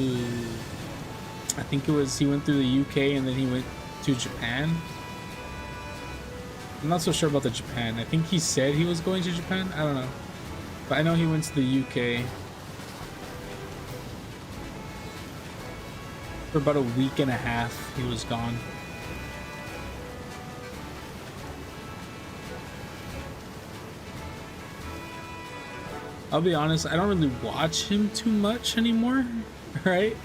I think it was, he went through the UK and then he went to Japan. I'm not so sure about the Japan. I think he said he was going to Japan. I don't know. But I know he went to the UK for about a week and a half. He was gone. I'll be honest, I don't really watch him too much anymore, right?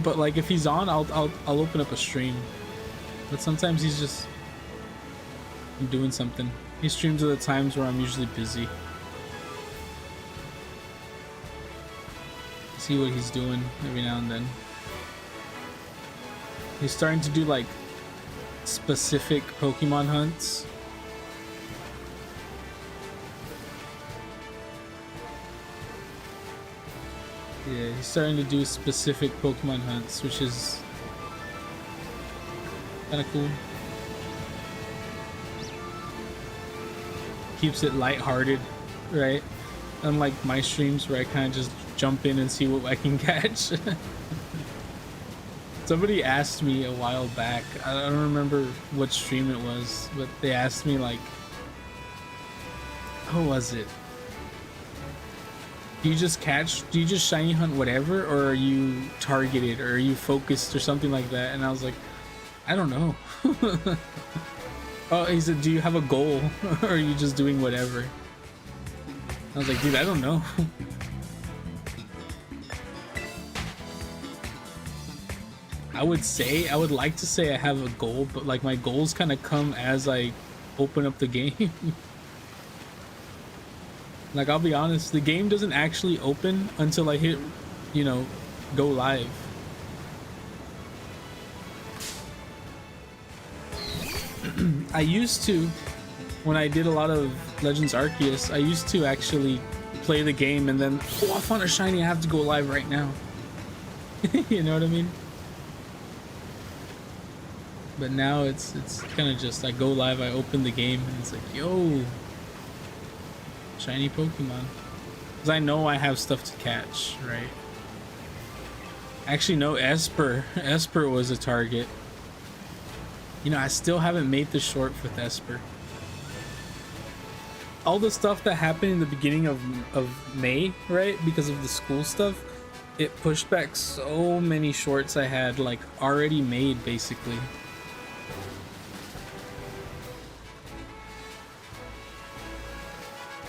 But like if he's on, I'll open up a stream. But sometimes he's just doing something. He streams at the times where I'm usually busy. See what he's doing every now and then. He's starting to do like specific Pokemon hunts. Yeah, he's starting to do specific Pokemon hunts, which is kind of cool. Keeps it lighthearted, right? Unlike my streams where I kind of just jump in and see what I can catch. Somebody asked me a while back, I don't remember what stream it was, but they asked me like, how was it? Do you just shiny hunt whatever, or are you targeted, or are you focused, or something like that? And I was like, I don't know. Oh, he said, do you have a goal, or are you just doing whatever? I was like, dude, I don't know. I would like to say I have a goal, but like my goals kind of come as I open up the game. Like, I'll be honest, the game doesn't actually open until I hit, you know, go live. I used to, when I did a lot of Legends Arceus, I used to actually play the game and then, oh, I found a shiny, I have to go live right now. You know what I mean? But now it's kind of just, I go live, I open the game, and it's like, yo, shiny Pokemon. Because I know I have stuff to catch, right? Actually, no, Esper. Esper was a target. You know, I still haven't made the short with Esper. All the stuff that happened in the beginning of May, right? Because of the school stuff, it pushed back so many shorts I had, like, already made, basically.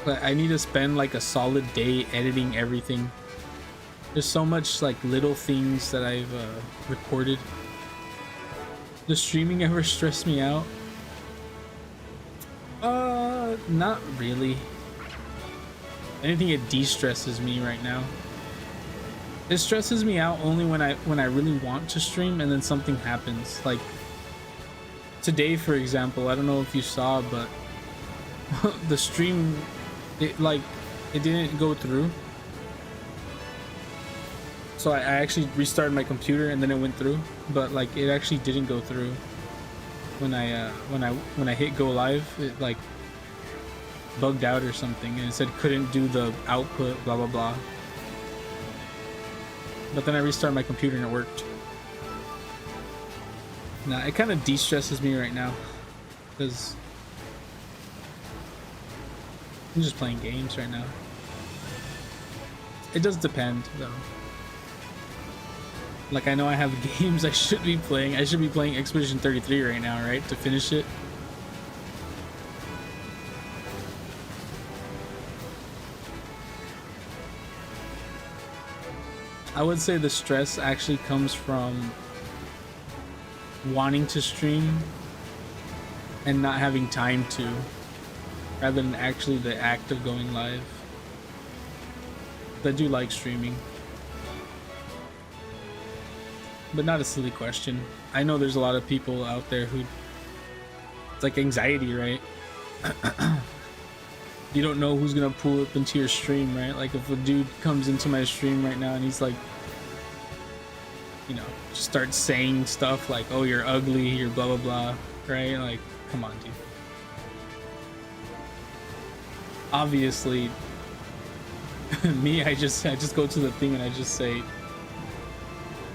But I need to spend like a solid day editing everything. There's so much like little things that I've recorded. Does streaming ever stress me out? Not really. Anything, it de-stresses me right now. It stresses me out only when I really want to stream and then something happens. Like today, for example, I don't know if you saw, but the stream, it didn't go through. So I actually restarted my computer and then it went through, but like it actually didn't go through when I hit go live. It like bugged out or something and it said couldn't do the output, blah blah blah. But then I restarted my computer and it worked. Nah, it kind of de-stresses me right now because I'm just playing games right now. It does depend though. Like, I know I have games I should be playing. I should be playing Expedition 33 right now, right? To finish it. I would say the stress actually comes from wanting to stream and not having time to, rather than actually the act of going live. I do like streaming. But not a silly question. I know there's a lot of people out there who, it's like anxiety, right? You don't know who's gonna pull up into your stream, right? Like if a dude comes into my stream right now and he's like, you know, just starts saying stuff like, oh, you're ugly, you're blah blah blah, right? Like, come on, dude. Obviously, me, I just go to the thing and I just say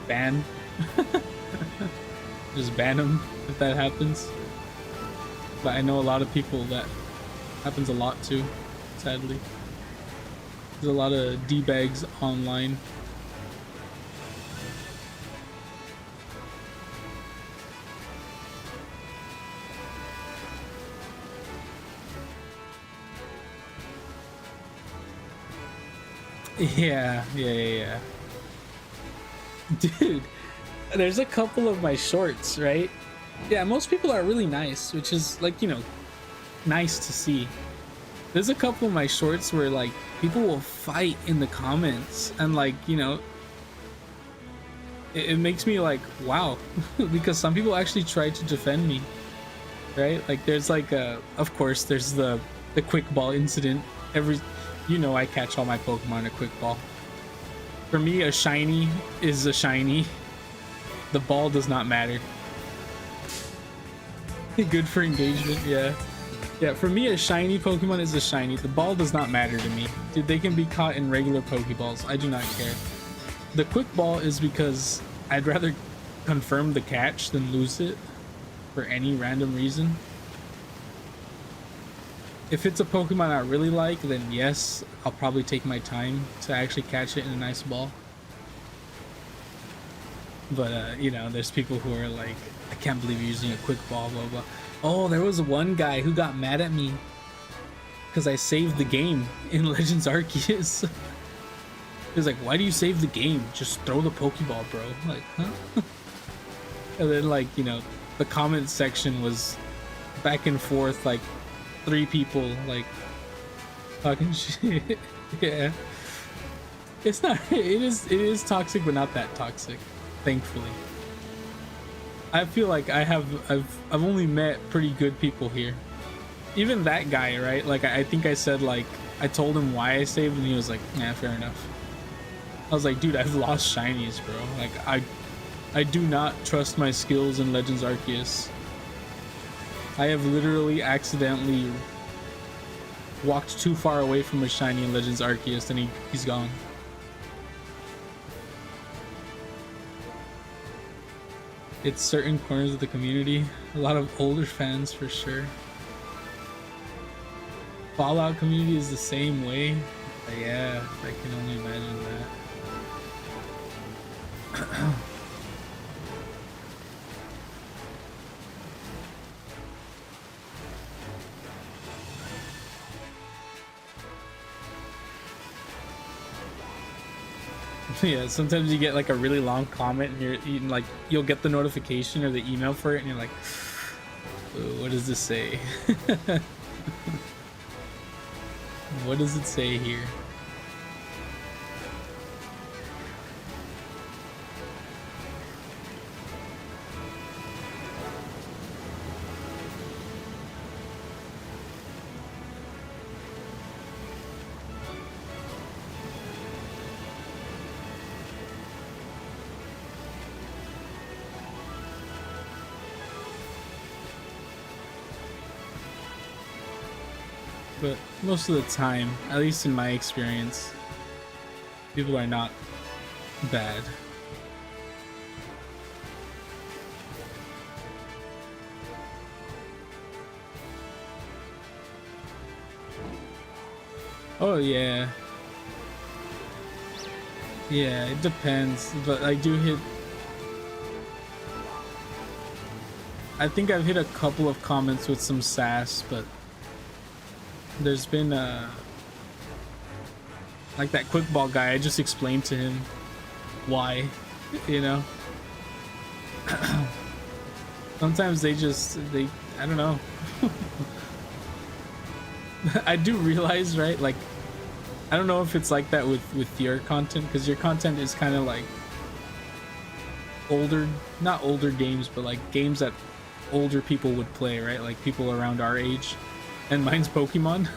ban. Just ban them if that happens. But I know a lot of people that happens a lot too, sadly. There's a lot of D-bags online. Yeah. Dude, there's a couple of my shorts, right? Yeah, most people are really nice, which is like, you know, nice to see. There's a couple of my shorts where like people will fight in the comments and like, you know, it makes me like, wow, because some people actually try to defend me, right? Like there's like of course there's the quick ball incident. You know, I catch all my Pokemon a quick ball. For me, a shiny is a shiny. The ball does not matter. Good for engagement, yeah. Yeah, for me, a shiny Pokemon is a shiny. The ball does not matter to me. Dude, they can be caught in regular Pokeballs. I do not care. The quick ball is because I'd rather confirm the catch than lose it for any random reason. If it's a Pokemon I really like, then yes, I'll probably take my time to actually catch it in a nice ball. But, you know, there's people who are like, I can't believe you're using a quick ball, blah, blah. Oh, there was one guy who got mad at me because I saved the game in Legends Arceus. He was like, why do you save the game? Just throw the Pokeball, bro. I'm like, huh? And then, like, you know, the comment section was back and forth, like, 3 people, like, talking shit. Yeah. It's not, it is toxic, but not that toxic, thankfully. I feel like I've only met pretty good people here. Even that guy, right? Like, I think I said, like, I told him why I saved, and he was like, yeah, fair enough. I was like, dude, I've lost shinies, bro. Like, I do not trust my skills in Legends Arceus. I have literally accidentally walked too far away from a shiny in Legends Arceus, and he's gone. It's certain corners of the community. A lot of older fans for sure. Fallout community is the same way. But yeah, I can only imagine that. Yeah, sometimes you get like a really long comment and you're like, you'll get the notification or the email for it and you're like, what does this say? What does it say here? But most of the time, at least in my experience, people are not bad. Oh yeah. Yeah, it depends, but I do hit... I think I've hit a couple of comments with some sass, but there's been like that quick ball guy, I just explained to him why, you know. Sometimes they I don't know. I do realize, right, like, I don't know if it's like that with your content, because your content is kind of like older, not older games, but like games that older people would play, right? Like people around our age. And mine's Pokemon.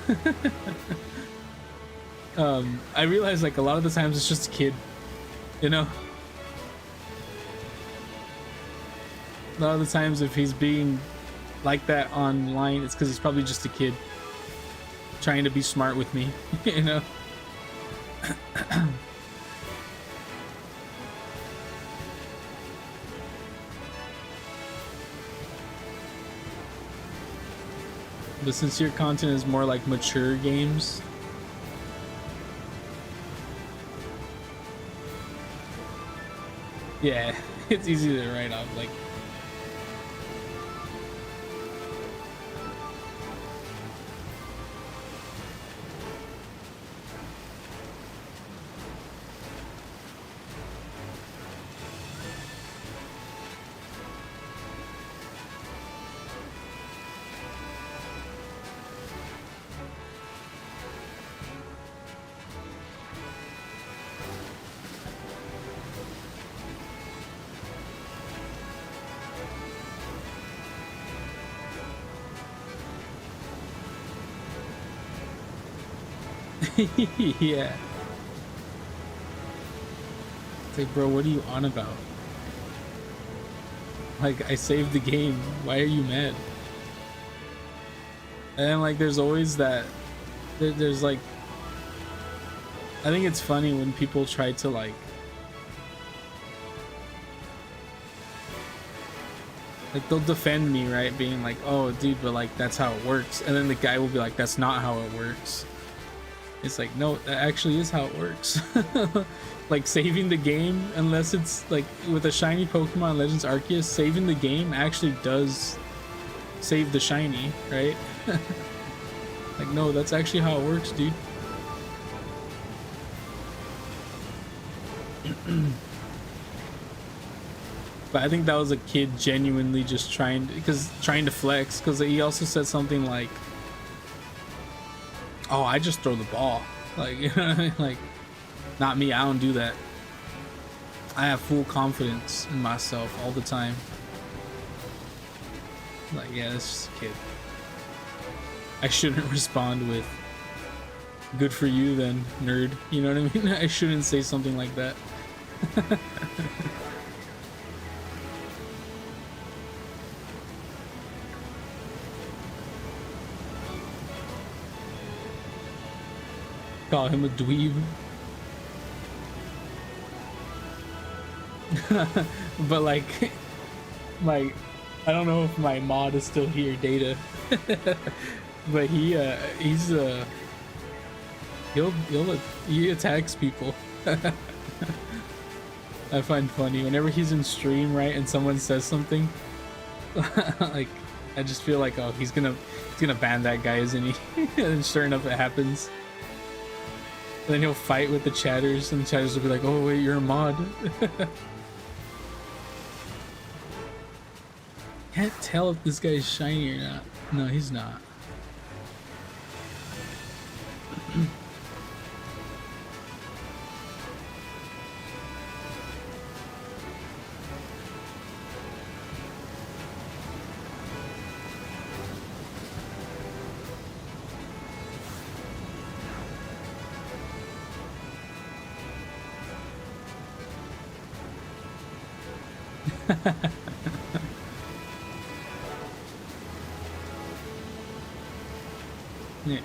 I realize like a lot of the times it's just a kid, you know. A lot of the times if he's being like that online, it's because he's probably just a kid trying to be smart with me, you know? But since your content is more like mature games, yeah, it's easy to write off. Like, yeah. It's like, bro, what are you on about? Like, I saved the game. Why are you mad? And then, like, there's always that. There's like, I think it's funny when people try to like they'll defend me, right? Being like, oh, dude, but like that's how it works. And then the guy will be like, that's not how it works. It's like, no, that actually is how it works. Like saving the game, unless it's like with a shiny Pokemon Legends Arceus, saving the game actually does save the shiny, right? Like, no, that's actually how it works, dude. But I think that was a kid genuinely just trying to flex, because he also said something like, oh, I just throw the ball, like, you know what I mean? Like, not me, I don't do that. I have full confidence in myself all the time. Like, yeah, that's just a kid. I shouldn't respond with good for you then, nerd, you know what I mean? I shouldn't say something like that. Call him a dweeb. But like I don't know if my mod is still here, Data. But he attacks people. I find funny whenever he's in stream, right, and someone says something. Like, I just feel like, oh, he's gonna ban that guy, isn't he? And sure enough, it happens. And then he'll fight with the chatters, and the chatters will be like, oh wait, you're a mod. Can't tell if this guy's shiny or not. No, he's not. Yeah.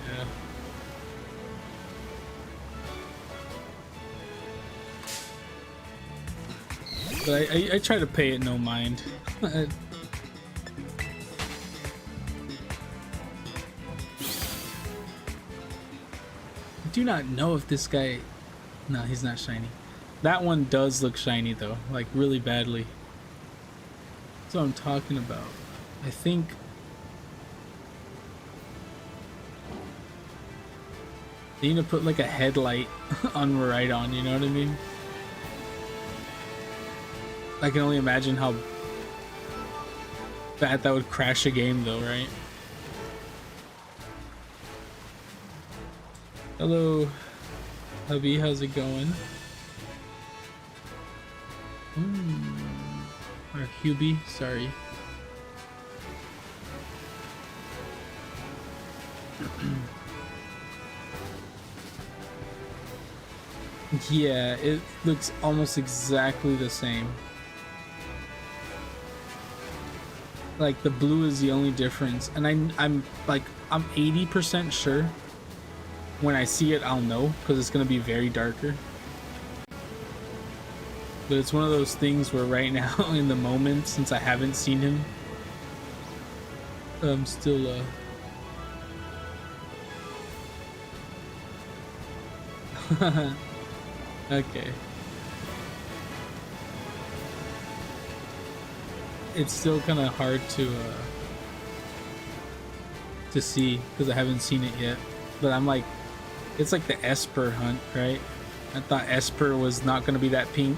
But I try to pay it no mind. I do not know if this guy... No, he's not shiny. That one does look shiny though, like really badly. That's what I'm talking about. I think... they need to put like a headlight on Miraidon, you know what I mean? I can only imagine how bad that would crash a game though, right? Hello, hubby, how's it going? Or Hubie, sorry. Yeah, it looks almost exactly the same. Like the blue is the only difference, and I'm like I'm 80% sure when I see it I'll know because it's gonna be very darker. But it's one of those things where right now in the moment, since I haven't seen him, I'm still okay. It's still kind of hard to see because I haven't seen it yet. But I'm like, it's like the Esper hunt, right? I thought Esper was not going to be that pink,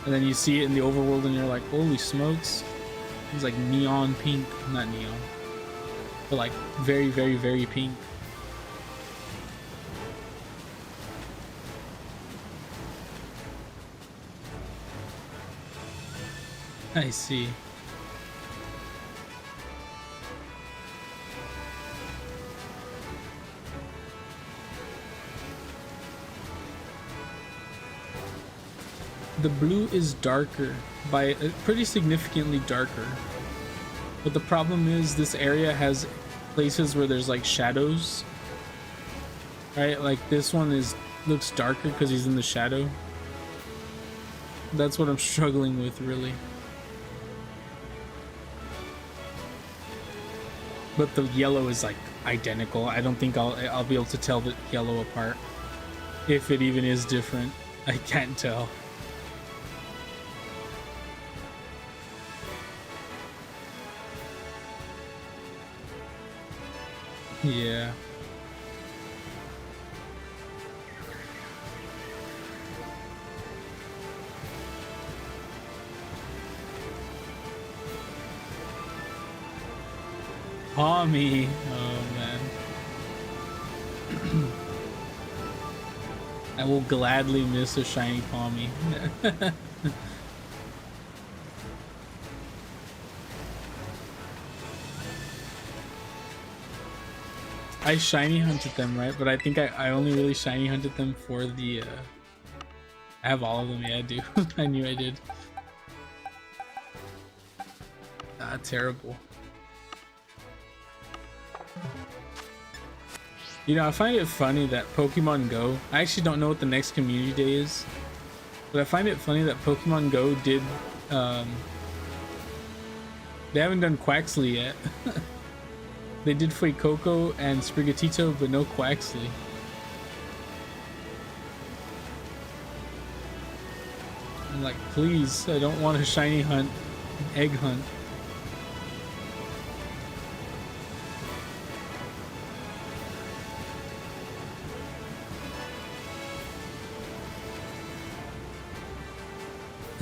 and then you see it in the overworld and you're like, holy smokes, it's like neon pink. Not neon, but like very, very, very pink. I see. The blue is darker by pretty significantly darker, but the problem is this area has places where there's like shadows, right? Like this one looks darker because he's in the shadow. That's what I'm struggling with, really. But the yellow is like identical. I don't think I'll be able to tell the yellow apart, if it even is different. I can't tell. Yeah. Tommy. Oh man. I will gladly miss a shiny Palmy. I shiny hunted them, right? But I think I only really shiny hunted them for the I have all of them. Yeah, I do. I knew I did. Ah, terrible. You know, I find it funny that Pokemon Go, I actually don't know what the next community day is, but I find it funny that Pokemon Go did, they haven't done Quaxley yet. They did Fuecoco and Sprigatito, but no Quaxley. I'm like, please, I don't want a shiny hunt, egg hunt.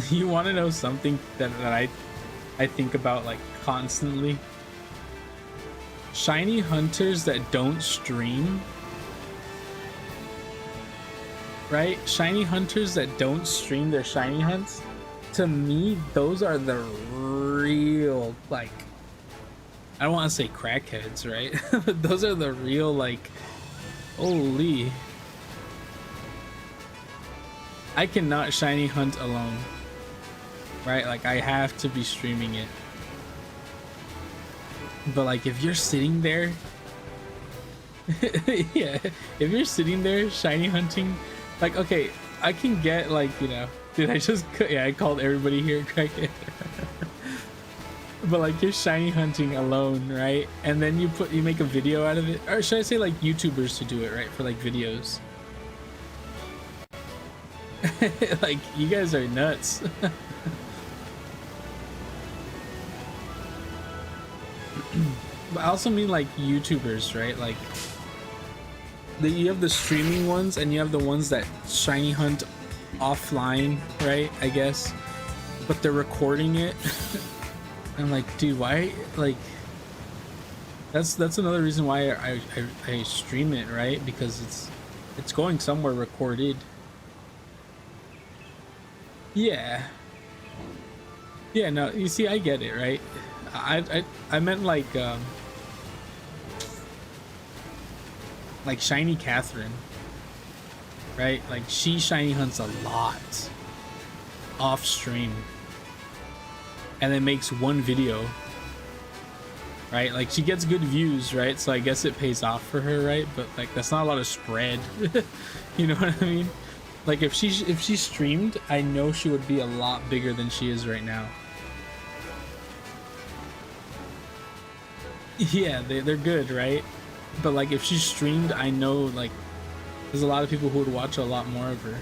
You want to know something that I think about like constantly? Shiny hunters that don't stream, right? Shiny hunters that don't stream their shiny hunts, to me, those are the real, like, I don't want to say crackheads, right? But those are the real, like, holy. I cannot shiny hunt alone, right? Like, I have to be streaming it. But like, if you're sitting there, yeah, if you're sitting there shiny hunting, like, okay, I can get, like, you know, did I just, yeah, I called everybody here crackhead. But like, you're shiny hunting alone, right? And then you make a video out of it, or should I say like YouTubers who do it, right? For like videos. Like, you guys are nuts. But I also mean like YouTubers, right? Like, you have the streaming ones and you have the ones that shiny hunt offline, right? I guess, but they're recording it. I'm like, dude, why? Like, that's another reason why I stream it, right? Because it's going somewhere recorded. Yeah. Yeah, no, you see, I get it, right? I meant like Shiny Catherine, right? Like, she shiny hunts a lot off stream and then makes one video right? Like she gets good views, right? So I guess it pays off for her, right? But like that's not a lot of spread. You know what I mean? Like if she streamed, I know she would be a lot bigger than she is right now. Yeah, they're good, right? But like if she streamed, I know like there's a lot of people who would watch a lot more of her.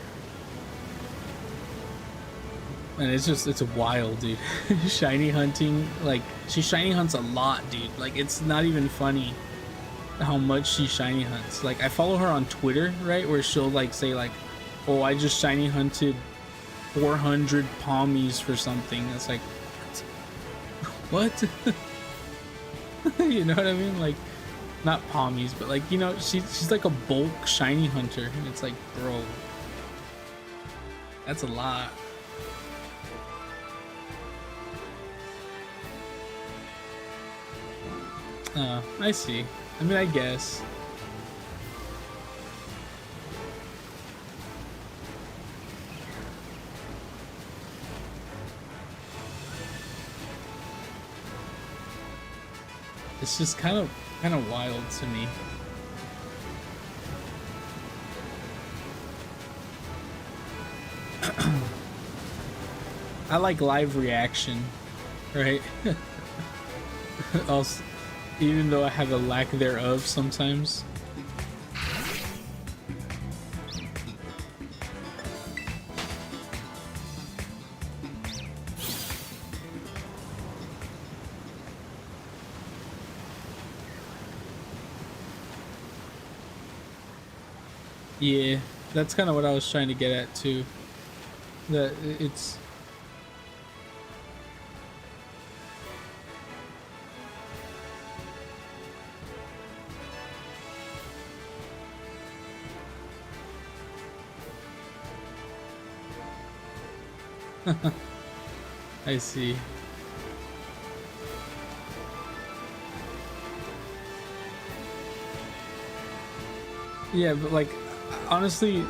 And it's wild, dude. Shiny hunting, like she shiny hunts a lot, dude. Like it's not even funny how much she shiny hunts. Like I follow her on Twitter, right, where she'll like say like, oh, I just shiny hunted 400 palmies for something. It's like, what? You know what I mean? Like not palmies, but like, you know, she's like a bulk shiny hunter, and it's like, bro, that's a lot. I see. I mean, I guess. It's just kind of wild to me. I like live reaction, right? Also, even though I have a lack thereof sometimes. Yeah, that's kind of what I was trying to get at too. That it's I see. Yeah, but like honestly,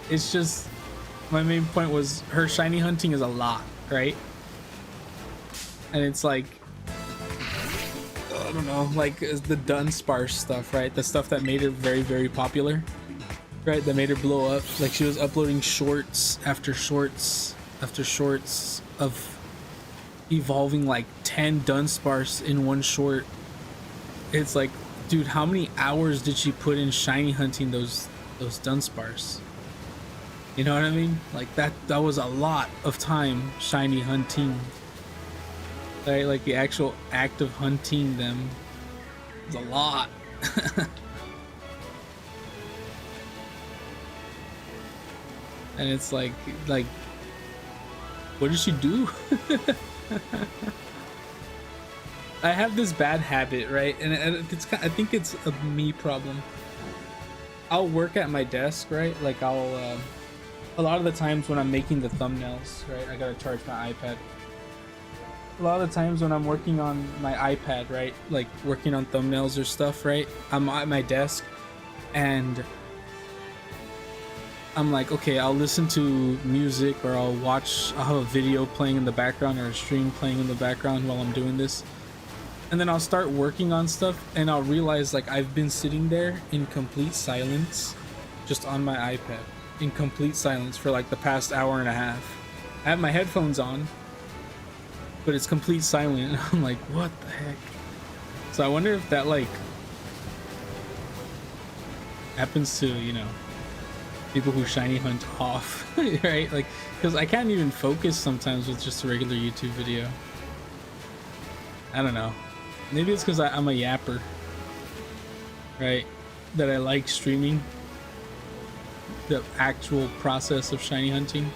it's just my main point was her shiny hunting is a lot, right? And it's like I don't know, like the Dunsparce stuff, right? The stuff that made her very, very popular, right? That made her blow up. Like she was uploading shorts after shorts after shorts of evolving like 10 Dunsparce in one short. It's like, dude, how many hours did she put in shiny hunting those Dunsparce? You know what I mean? Like that was a lot of time shiny hunting. Right? Like the actual act of hunting them is a lot. And it's like what did she do? I have this bad habit, right? And I think it's a me problem. I'll work at my desk, right? Like I'll a lot of the times when I'm making the thumbnails, right? I gotta charge my iPad. A lot of the times when I'm working on my iPad, right? Like working on thumbnails or stuff, right? I'm at my desk and I'm like, okay, I'll listen to music or I'll have a video playing in the background or a stream playing in the background while I'm doing this. And then I'll start working on stuff and I'll realize like I've been sitting there in complete silence, just on my iPad, in complete silence for like the past hour and a half. I have my headphones on, but it's complete silent. I'm like, what the heck? So I wonder if that like happens to, you know, people who shiny hunt off, right? Like, because I can't even focus sometimes with just a regular YouTube video. I don't know. Maybe it's because I'm a yapper, right? That I like streaming the actual process of shiny hunting.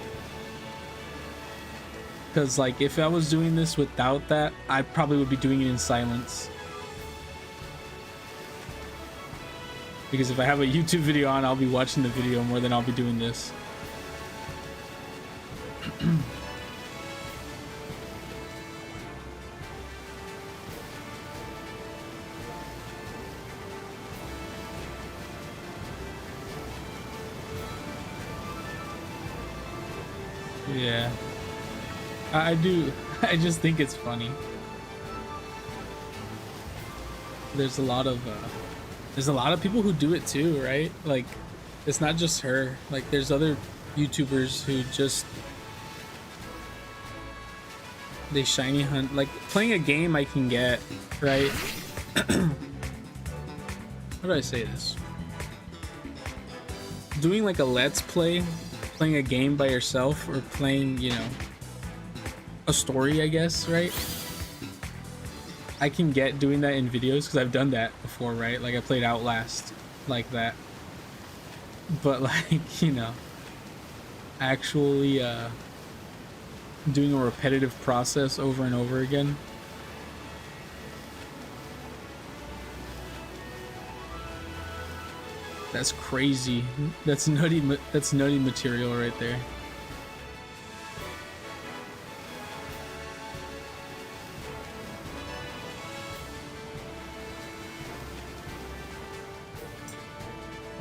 Because like if I was doing this without that, I probably would be doing it in silence. Because if I have a YouTube video on, I'll be watching the video more than I'll be doing this. Yeah. I do. I just think it's funny. there's a lot of people who do it too, right? Like, it's not just her. Like, there's other YouTubers who just they shiny hunt. Like, playing a game I can get, right? How do I say this? Doing like a let's play, playing a game by yourself, or playing, you know, a story, I guess, right? I can get doing that in videos because I've done that before, right? Like, I played Outlast like that. But like, you know, actually doing a repetitive process over and over again, that's crazy. That's nutty material right there.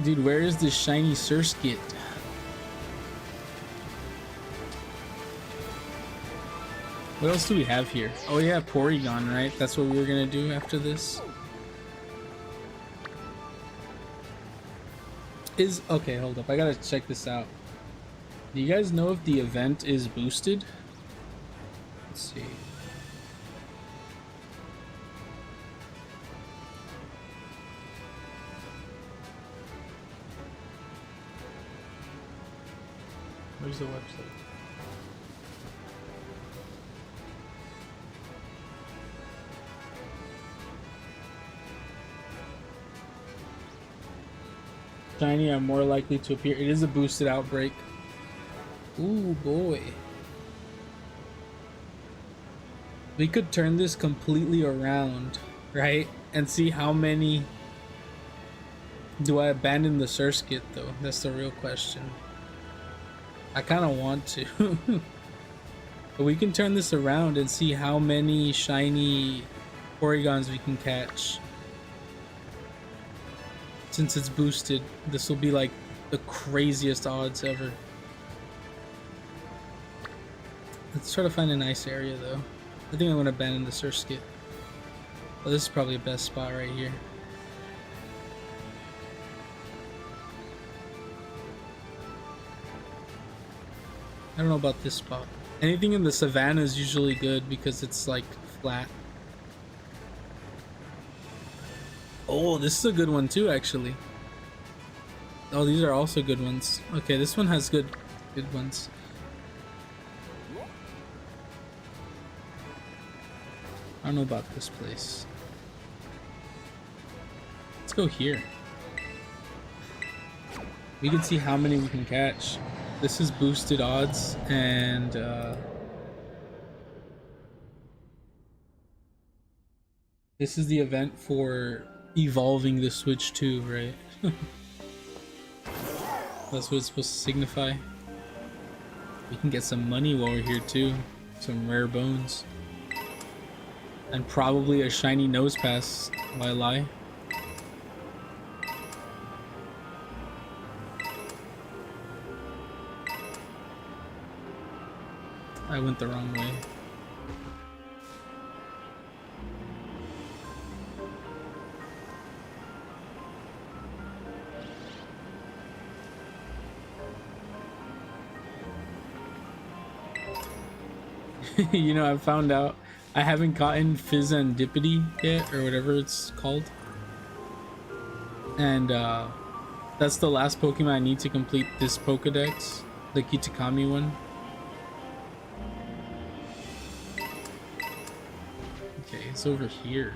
Dude, where is this shiny Surskit? What else do we have here? Oh yeah, Porygon, right? That's what we were gonna do after this. Okay, hold up. I gotta check this out. Do you guys know if the event is boosted? Let's see. Where's the website? Shiny are more likely to appear. It is a boosted outbreak. Ooh boy. We could turn this completely around, right? And see how many... Do I abandon the Surskit though? That's the real question. I kind of want to. But we can turn this around and see how many shiny Porygons we can catch. Since it's boosted, this will be like the craziest odds ever. Let's try to find a nice area though. I think I'm gonna abandon the Surskit. Oh, this is probably the best spot right here. I don't know about this spot. Anything in the savannah is usually good because it's like flat. Oh, this is a good one too, actually. Oh, these are also good ones. Okay, this one has good ones. I don't know about this place. Let's go here. We can see how many we can catch. This is boosted odds, and this is the event for evolving the Switch 2, right? That's what it's supposed to signify. We can get some money while we're here too. Some rare bones. And probably a shiny Nosepass, why lie? I went the wrong way. You know, I found out I haven't gotten Fizzandipity yet, or whatever it's called. And that's the last Pokemon I need to complete this Pokedex, the Kitakami one. Okay, it's over here.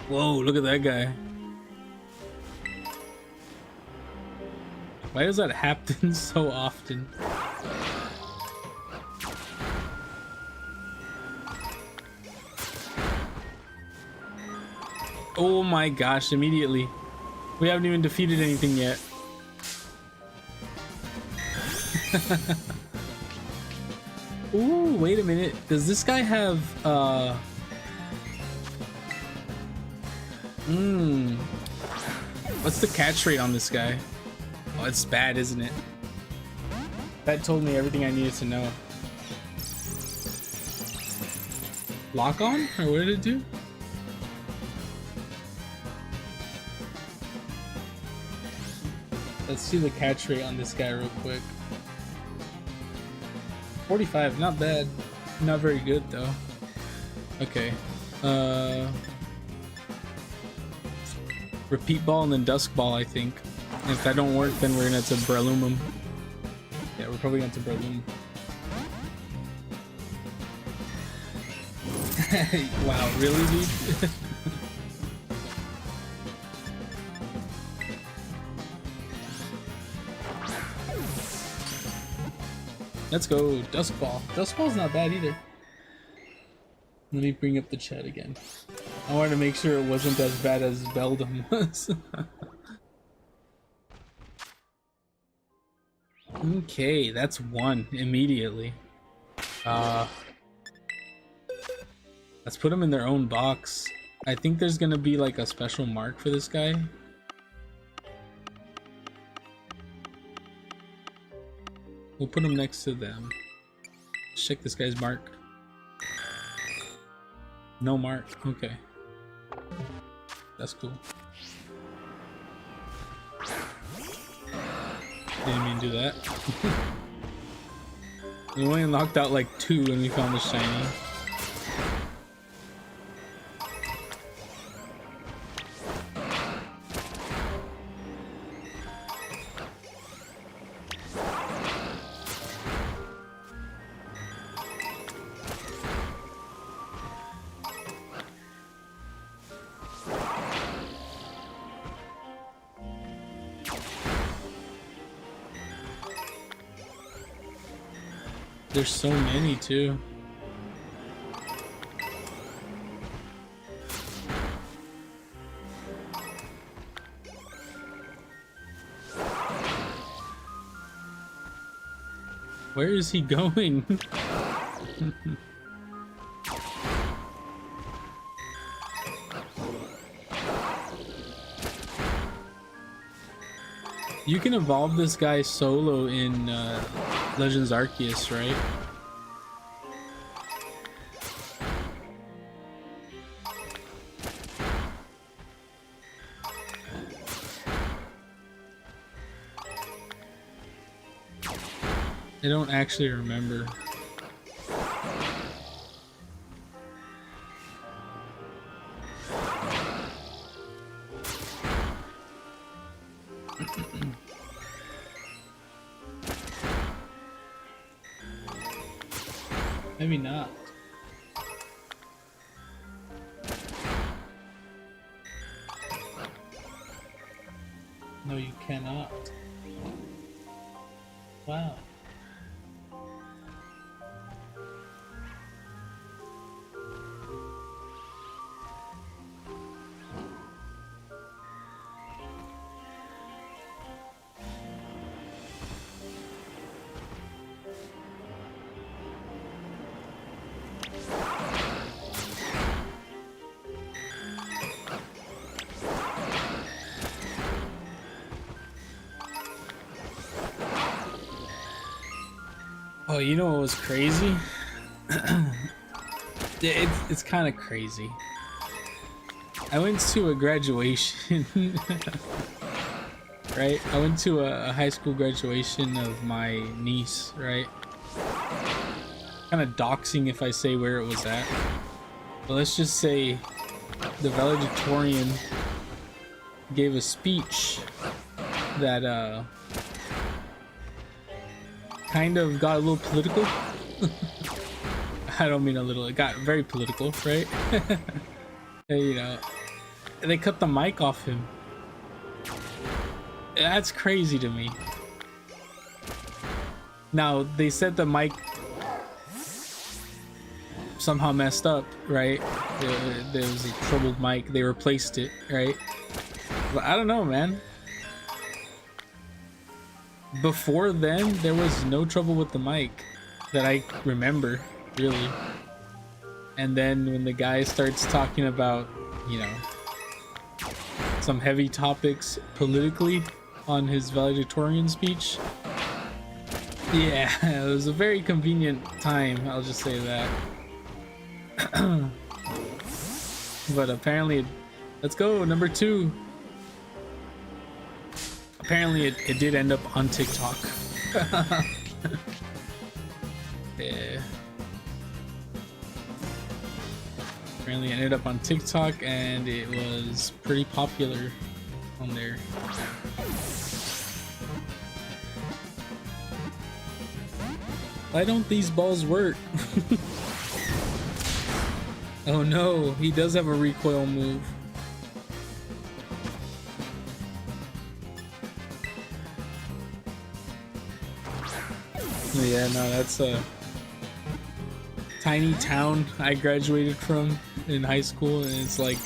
Whoa, look at that guy. Why does that happen so often? Oh my gosh, immediately. We haven't even defeated anything yet. Ooh, wait a minute. Does this guy have what's the catch rate on this guy? Oh, it's bad, isn't it? That told me everything I needed to know. Lock on? Or what did it do? Let's see the catch rate on this guy real quick. 45, not bad. Not very good though. Okay. Repeat ball and then dusk ball, I think. And if that don't work, then we're gonna have to Breloom. Yeah, we're probably gonna have to Breloom. Wow, really, dude? Let's go, Dusk Ball. Dusk Ball's not bad either. Let me bring up the chat again. I wanted to make sure it wasn't as bad as Beldum was. Okay, that's one immediately. Let's put them in their own box. I think there's gonna be like a special mark for this guy. We'll put him next to them. Let's check this guy's mark. No mark. Okay. That's cool. Didn't mean to do that. We only knocked out like 2 when we found the shiny. There's so many too. Where is he going? You can evolve this guy solo in Legends Arceus, right? I don't actually remember. Maybe not. No, you cannot. Wow. Oh, you know what was crazy? It's kind of crazy. I went to a graduation, right? I went to a high school graduation of my niece, right? Kind of doxing if I say where it was at. But let's just say the valedictorian gave a speech that kind of got a little political. I don't mean a little, it got very political, right? And, you know, they cut the mic off him. That's crazy to me. Now, they said the mic somehow messed up, right? There was a troubled mic, they replaced it, right? But I don't know, man. Before then, there was no trouble with the mic that I remember, really. And then when the guy starts talking about, you know, some heavy topics politically on his valedictorian speech, yeah, it was a very convenient time, I'll just say that. But apparently, let's go, number 2. Apparently it did end up on TikTok. Yeah. Apparently it ended up on TikTok and it was pretty popular on there. Why don't these balls work? Oh no, he does have a recoil move. Yeah, no, that's a tiny town I graduated from in high school, and it's like,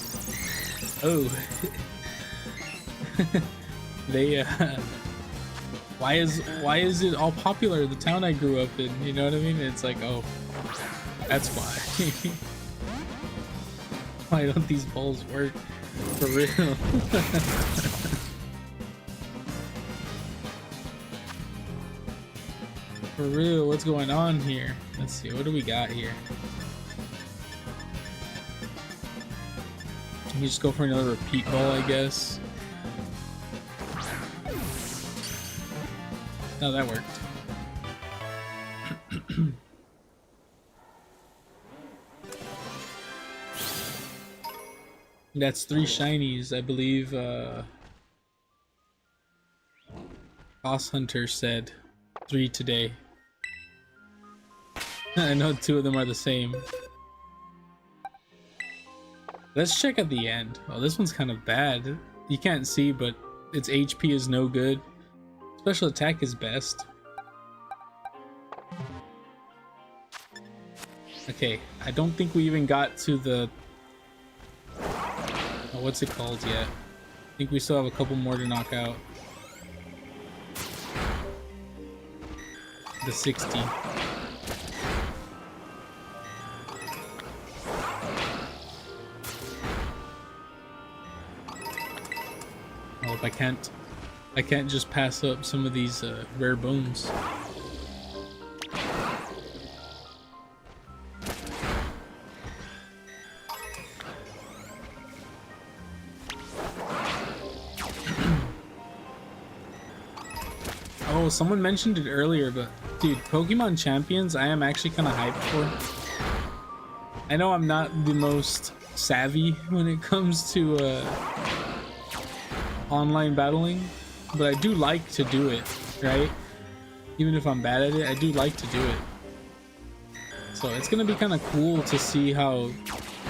oh, they why is it all popular, the town I grew up in, you know what I mean? It's like, oh, that's why. Why don't these balls work for real? For real, what's going on here? Let's see, what do we got here? Can you just go for another repeat ball, I guess? Oh, that worked. That's 3 shinies, I believe. Boss Hunter said 3 today. I know 2 of them are the same. Let's check at the end. Oh, this one's kind of bad. You can't see, but its HP is no good. Special attack is best. Okay, I don't think we even got to the... Oh, what's it called yet? I think we still have a couple more to knock out. The 60. Oh, I can't just pass up some of these rare bones. Oh, someone mentioned it earlier, but dude, Pokemon Champions, I am actually kind of hyped for. I know I'm not the most savvy when it comes to online battling, but I do like to do it, right? Even if I'm bad at it, I do like to do it. So it's gonna be kind of cool to see how,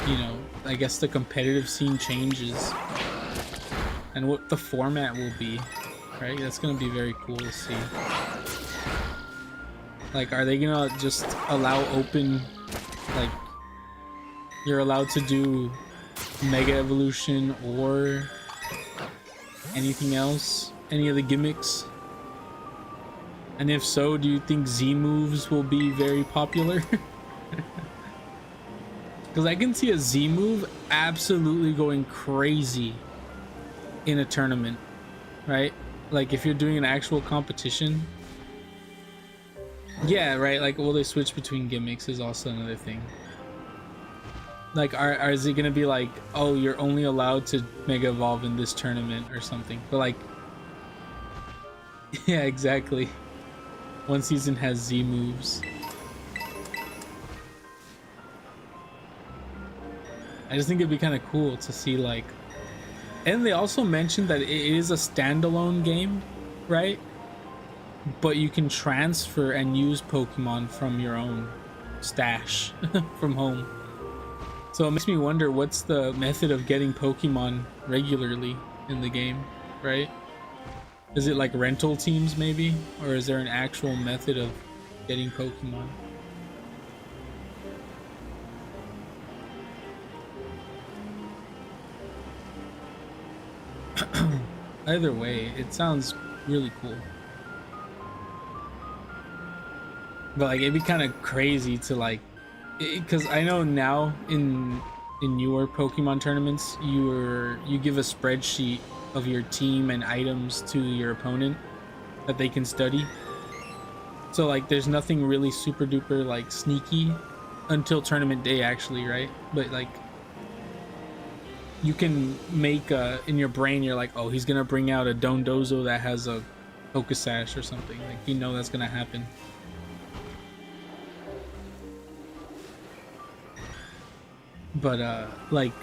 you know, I guess the competitive scene changes and what the format will be, right? That's gonna be very cool to see. Like, are they gonna just allow open, like, you're allowed to do Mega Evolution or anything else? Any of the gimmicks? And if so, do you think Z moves will be very popular? Because I can see a Z move absolutely going crazy in a tournament, right? Like if you're doing an actual competition. Yeah, right, like will they switch between gimmicks is also another thing. Like is it gonna be like, oh, you're only allowed to Mega Evolve in this tournament or something? But like, yeah, exactly. One season has Z moves. I just think it'd be kind of cool to see, like, and they also mentioned that it is a standalone game, right? But you can transfer and use Pokemon from your own stash from home. So it makes me wonder, what's the method of getting Pokemon regularly in the game, right? Is it like rental teams maybe? Or is there an actual method of getting Pokemon? Either way, it sounds really cool. But like, it'd be kind of crazy to like, because I know now in newer Pokemon tournaments, you give a spreadsheet of your team and items to your opponent that they can study. So like, there's nothing really super duper like sneaky until tournament day actually, right? But like you can make in your brain, you're like, oh, he's gonna bring out a Dondozo that has a Pokesash or something. Like you know that's gonna happen. But like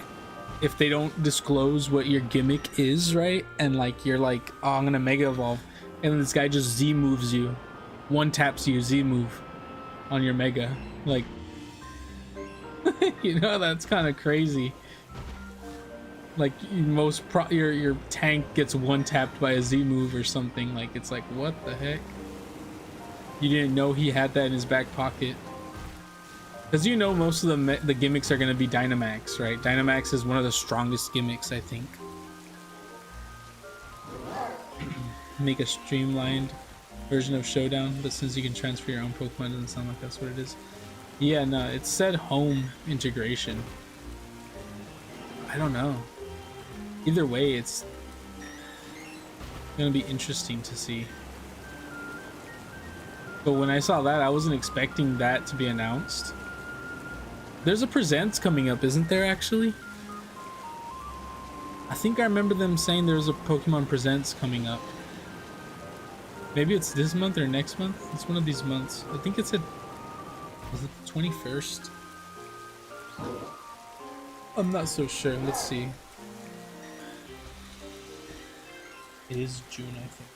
if they don't disclose what your gimmick is, right? And like you're like, oh, I'm gonna Mega Evolve, and then this guy just Z moves you, one taps you, Z move on your Mega, like you know, that's kind of crazy. Like your tank gets one tapped by a Z move or something. Like it's like, what the heck? You didn't know he had that in his back pocket. Because you know most of the gimmicks are going to be Dynamax, right? Dynamax is one of the strongest gimmicks, I think. Make a streamlined version of Showdown, but since you can transfer your own Pokemon, it doesn't sound like that's what it is. Yeah, no, it said home integration. I don't know. Either way, it's going to be interesting to see. But when I saw that, I wasn't expecting that to be announced. There's a Presents coming up, isn't there, actually? I think I remember them saying there's a Pokemon Presents coming up. Maybe it's this month or next month? It's one of these months. I think it said... Was it the 21st? I'm not so sure. Let's see. It is June, I think.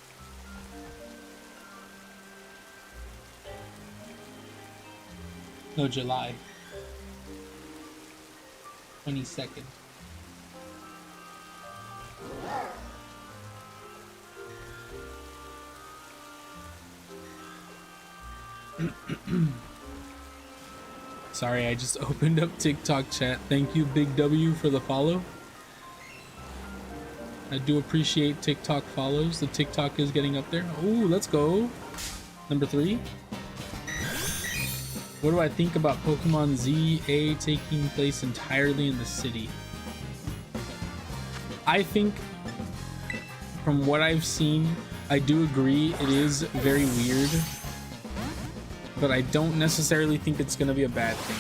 No, July. 22nd. Sorry, I just opened up TikTok chat. Thank you, Big W, for the follow. I do appreciate TikTok follows. The TikTok is getting up there. Ooh, let's go. Number 3. What do I think about Pokemon ZA taking place entirely in the city? I think, from what I've seen, I do agree it is very weird, but I don't necessarily think it's going to be a bad thing.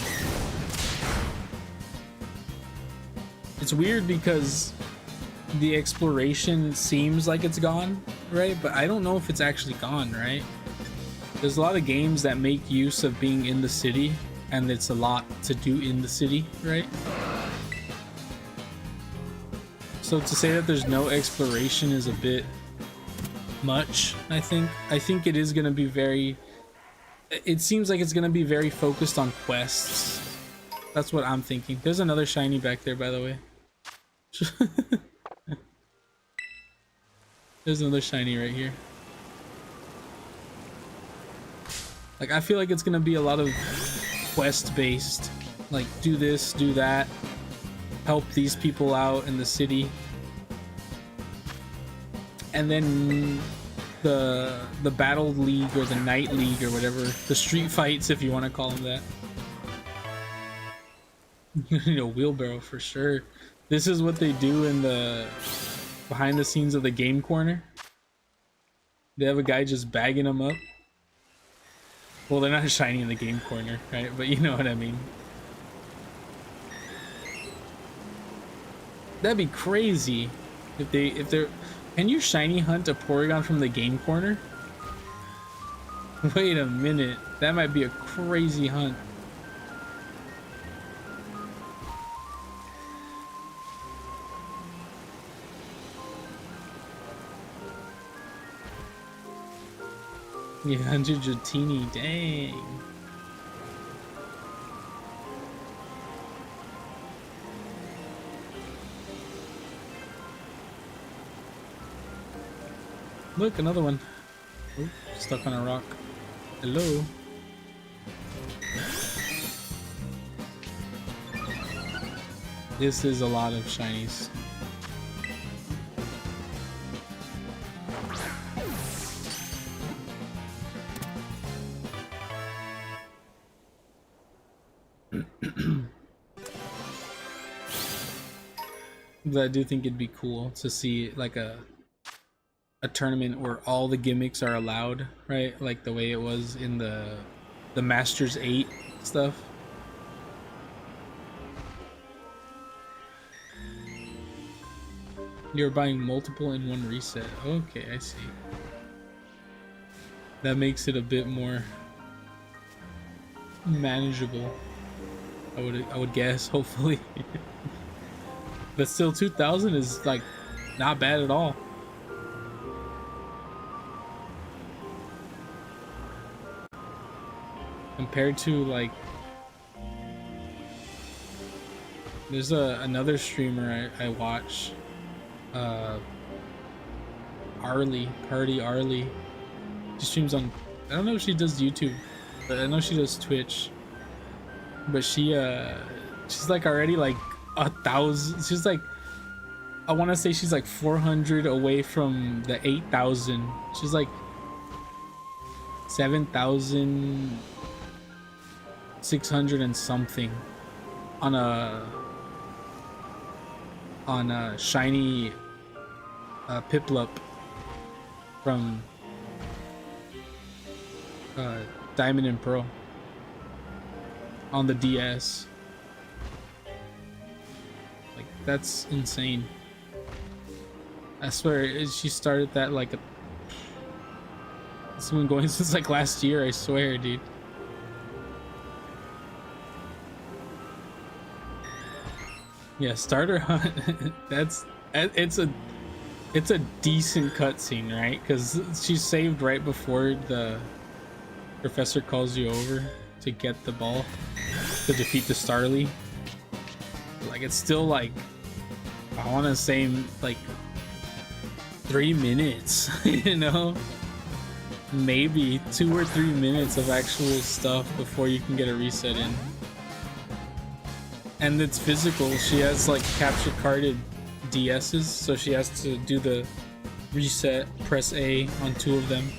It's weird because the exploration seems like it's gone, right? But I don't know if it's actually gone, right? There's a lot of games that make use of being in the city, and it's a lot to do in the city, right? So to say that there's no exploration is a bit much, I think. I think it is going to be very... It seems like it's going to be very focused on quests. That's what I'm thinking. There's another shiny back there, by the way. There's another shiny right here. Like, I feel like it's gonna be a lot of quest-based. Like, do this, do that. Help these people out in the city. And then the Battle League or the Night League or whatever. The street fights, if you want to call them that. You know, wheelbarrow for sure. This is what they do in the behind the scenes of the game corner. They have a guy just bagging them up. Well, they're not shiny in the game corner, right? But you know what I mean. That'd be crazy if they're... Can you shiny hunt a Porygon from the game corner? Wait a minute. That might be a crazy hunt. Yeah, 100 Dratini, dang. Look, another one. Oh, stuck on a rock. Hello. This is a lot of shinies. But I do think it'd be cool to see like a tournament where all the gimmicks are allowed, right? Like the way it was in the Masters 8 stuff. You're buying multiple in one reset. Okay, I see. That makes it a bit more manageable. I would guess, hopefully. But still 2,000 is like not bad at all. Compared to like there's another streamer I watch, Party Arlie. She streams on, I don't know if she does YouTube, but I know she does Twitch. But she's like already like 1,000. She's like, I want to say she's like 400 away from the 8,000. She's like 7,600 and something on a shiny Piplup from Diamond and Pearl on the DS. Like, that's insane. I swear she started that like it's been going since like last year, I swear, dude. Yeah, starter hunt. It's a decent cutscene, right? Because she's saved right before the professor calls you over to get the ball to defeat the Starly. Like, it's still like, I want to say like 3 minutes, you know, maybe 2 or 3 minutes of actual stuff before you can get a reset in. And it's physical. She has like capture carded DS's, so she has to do the reset, press A on 2 of them.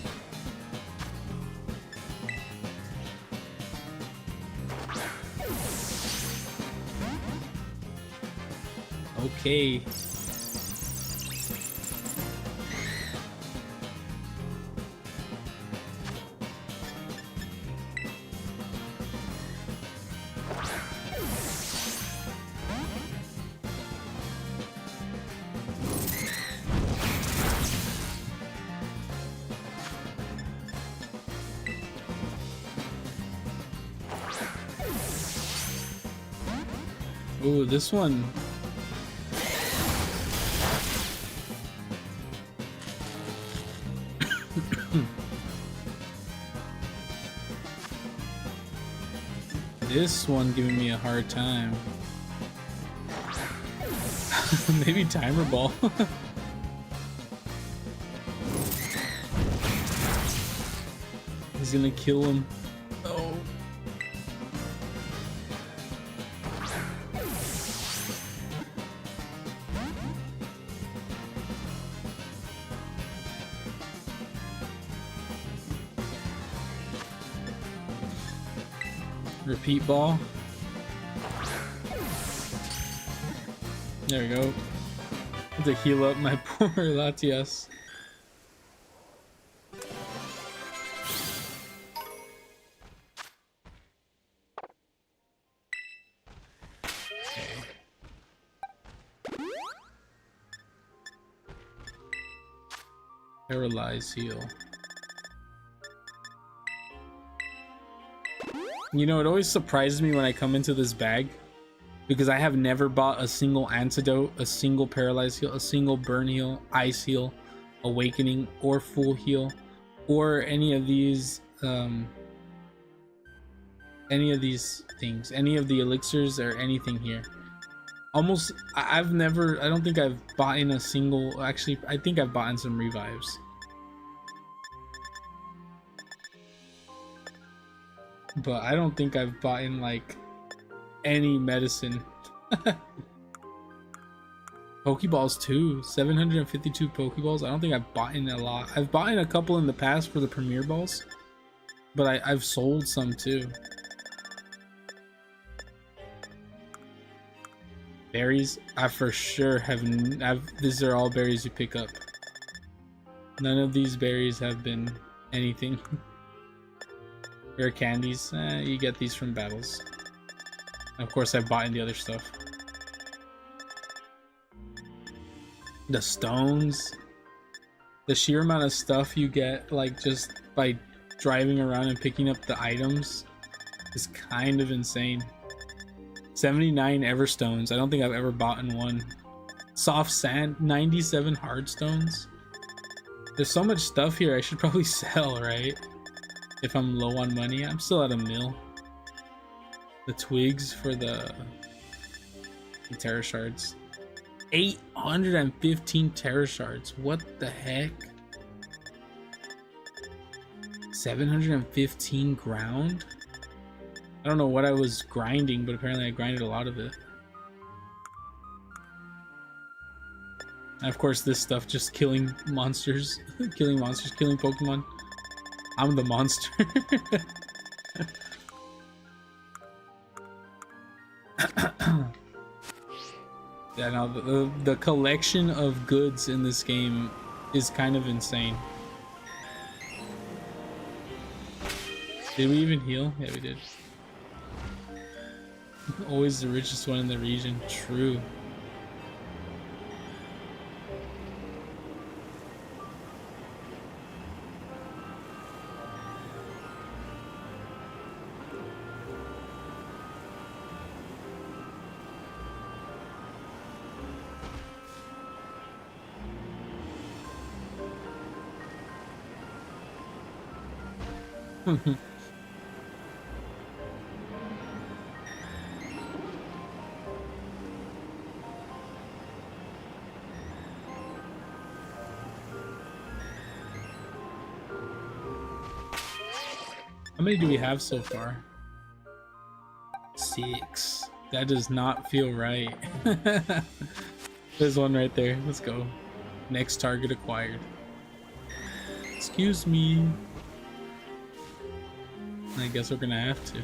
Okay. Ooh, this one. This one giving me a hard time. Maybe Timer Ball. He's gonna kill him. Oh. Repeat ball. There we go. To heal up my poor Latias. Paralyze heal. You know, it always surprises me when I come into this bag because I have never bought a single antidote, a single paralyze heal, a single burn heal, ice heal, awakening, or full heal, or any of these things, any of the elixirs or anything here. Almost, I've never, I don't think I've bought in a single, actually, I think I've bought in some revives. But I don't think I've bought in like any medicine. Pokeballs too, 752 Pokeballs. I don't think I've bought in a lot. I've bought in a couple in the past for the Premier Balls, but I've sold some too. Berries, I for sure have. These are all berries you pick up. None of these berries have been anything. Rare candies, you get these from battles. Of course, I've bought in the other stuff. The stones, the sheer amount of stuff you get, like just by driving around and picking up the items, is kind of insane. 79 Everstones. I don't think I've ever bought in one. Soft sand, 97 hardstones. There's so much stuff here I should probably sell, right? If I'm low on money. I'm still at a mil. The twigs for the Terra shards. 815 Terra shards. What the heck? 715 ground? I don't know what I was grinding, but apparently I grinded a lot of it. And of course this stuff just killing monsters. Killing Pokemon. I'm the monster. Yeah, no, the collection of goods in this game is kind of insane. Did we even heal? Yeah, we did. Always the richest one in the region. True. How many do we have so far? 6. That does not feel right. There's one right there. Let's go. Next target acquired. Excuse me. I guess we're gonna have to.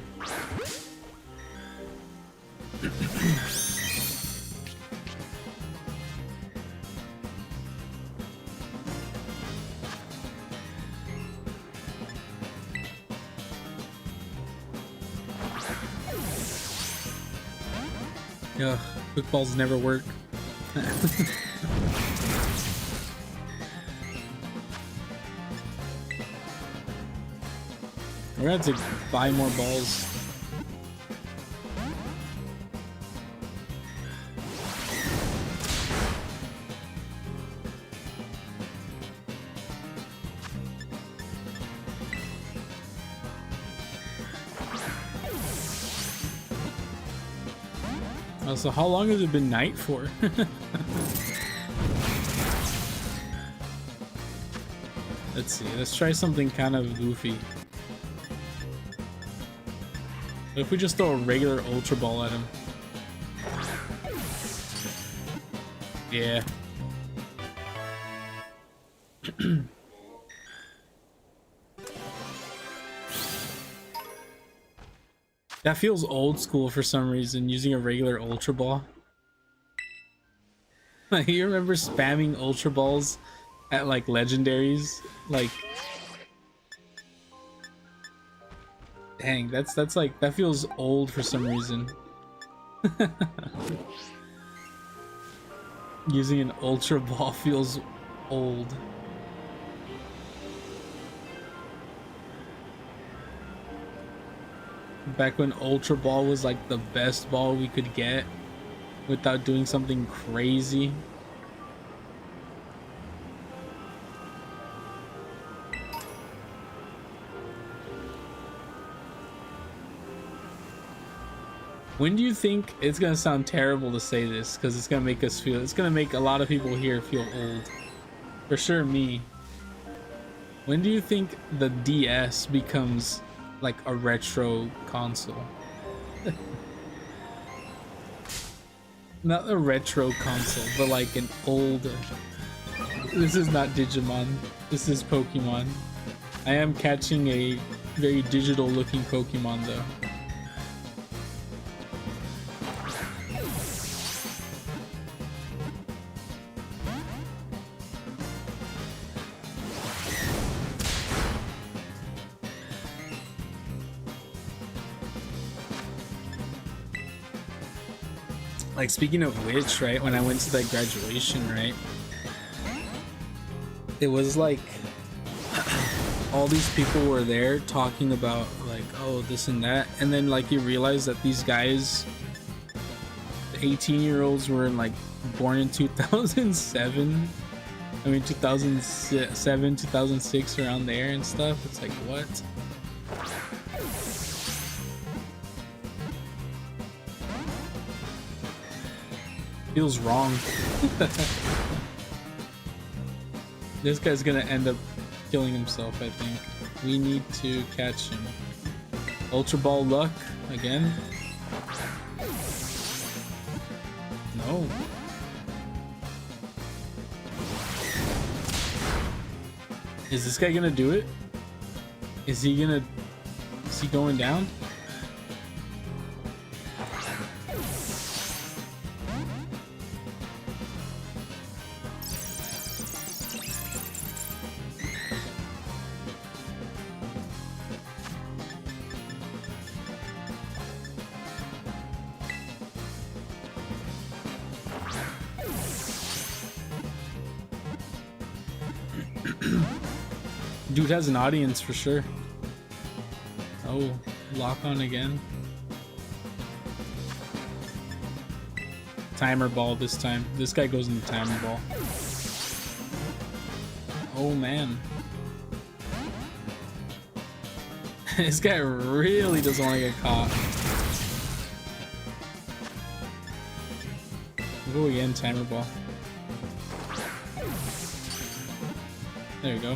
Ugh, quick balls never work. We're gonna have to buy more balls. Oh, so how long has it been night for? Let's see, let's try something kind of goofy. What if we just throw a regular Ultra Ball at him? Yeah. That feels old school for some reason, using a regular Ultra Ball. You remember spamming Ultra Balls at like legendaries? Like, dang, that's like, that feels old for some reason. Using an Ultra Ball feels old. Back when Ultra Ball was like the best ball we could get without doing something crazy. When do you think, it's gonna sound terrible to say this because it's gonna make us feel, it's gonna make a lot of people here feel old. For sure me. When do you think the DS becomes like a retro console? Not a retro console, but like an old... This is not Digimon. This is Pokemon. I am catching a very digital looking Pokemon though. Like, speaking of which, right, when I went to that graduation, right, it was like all these people were there talking about like, oh, this and that, and then like you realize that these guys, 18-year-olds, were like born in 2007. I mean 2007, 2006, around there and stuff. It's like, what? Feels wrong. This guy's gonna end up killing himself, I think. We need to catch him. Ultra Ball luck again? No. Is this guy gonna do it? Is he going down? Dude has an audience for sure. Oh, lock on again. Timer ball this time. This guy goes in the timer ball. Oh man. This guy really doesn't want to get caught. Go again, timer ball. There you go.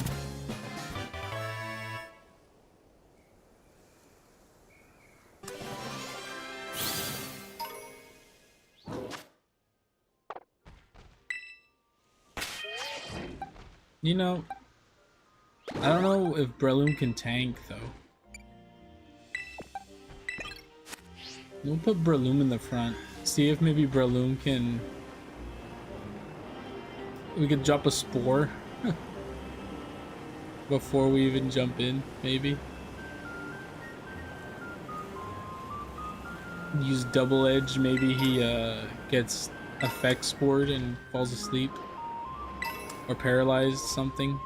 You know, I don't know if Breloom can tank though. We'll put Breloom in the front. See if maybe Breloom can... We could drop a Spore before we even jump in, maybe. Use Double Edge, maybe he gets Effect Spored and falls asleep. Or paralyzed something.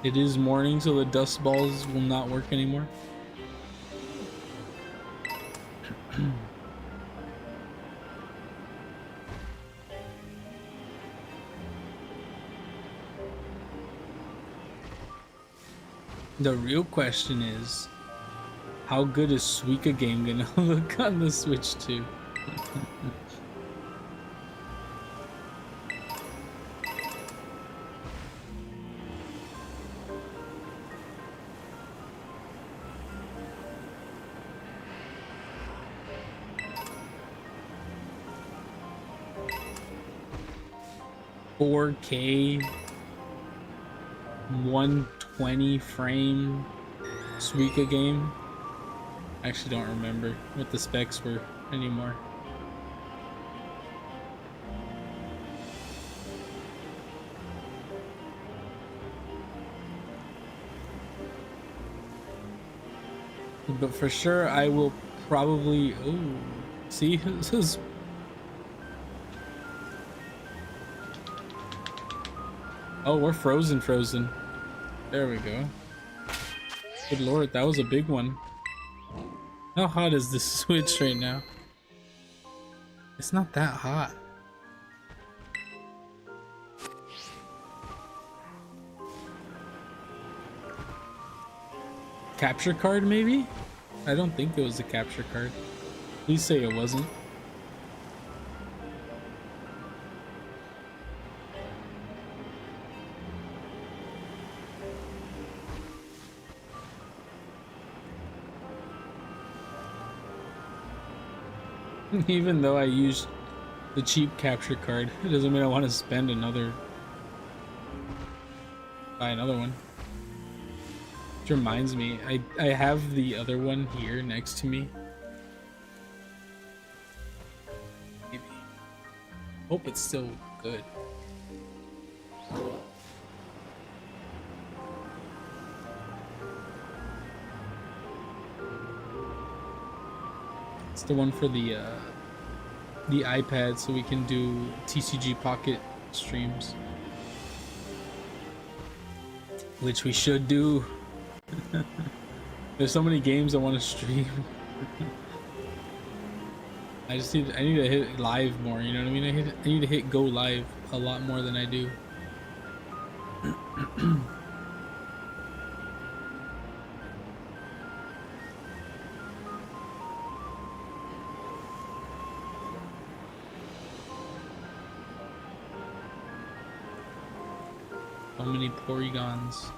It is morning, so the dust balls will not work anymore. The real question is, how good is Suika game gonna look on the Switch 2? $4K 120 frame Suika game. I actually don't remember what the specs were anymore. But for sure I will probably... Oh, see, this is... Oh, we're frozen. There we go. Good lord, that was a big one. How hot is this Switch right now? It's not that hot. Capture card, maybe? I don't think it was a capture card. Please say it wasn't. Even though I used the cheap capture card, it doesn't mean I want to spend another... buy another one. Which reminds me, I have the other one here next to me. Maybe. Hope it's still good. It's the one for the iPad, so we can do TCG Pocket streams, which we should do. There's so many games I want to stream. I need to hit live more, you know what I mean? I need to hit go live a lot more than I do. So many Porygons.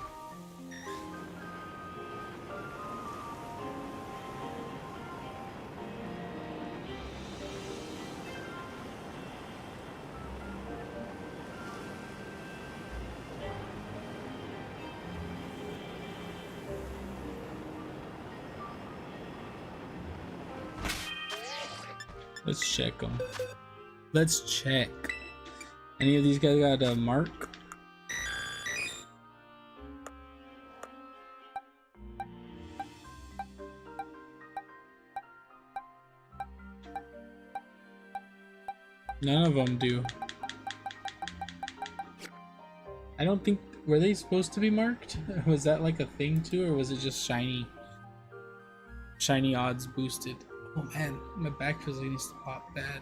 Let's check them. Let's check. Any of these guys got a mark? None of them do. I don't think... Were they supposed to be marked? Was that like a thing too, or was it just shiny? Shiny odds boosted. Oh man, my back feels like it needs to pop bad.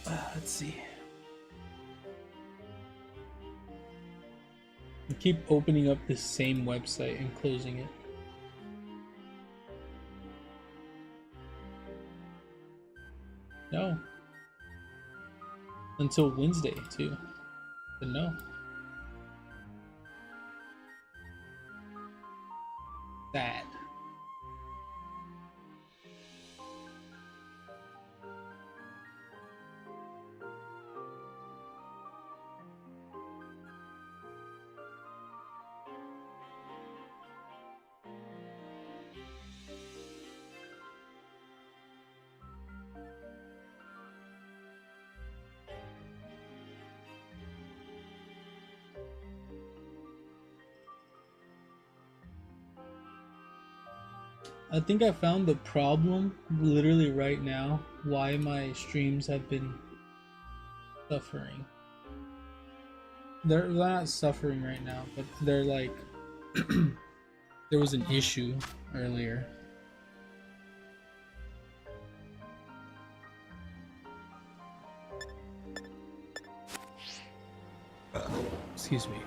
Let's see. I keep opening up this same website and closing it. No. Until Wednesday, too. But no. Sad. I think I found the problem literally right now, why my streams have been suffering. They're not suffering right now, but they're like, there was an issue earlier. Excuse me.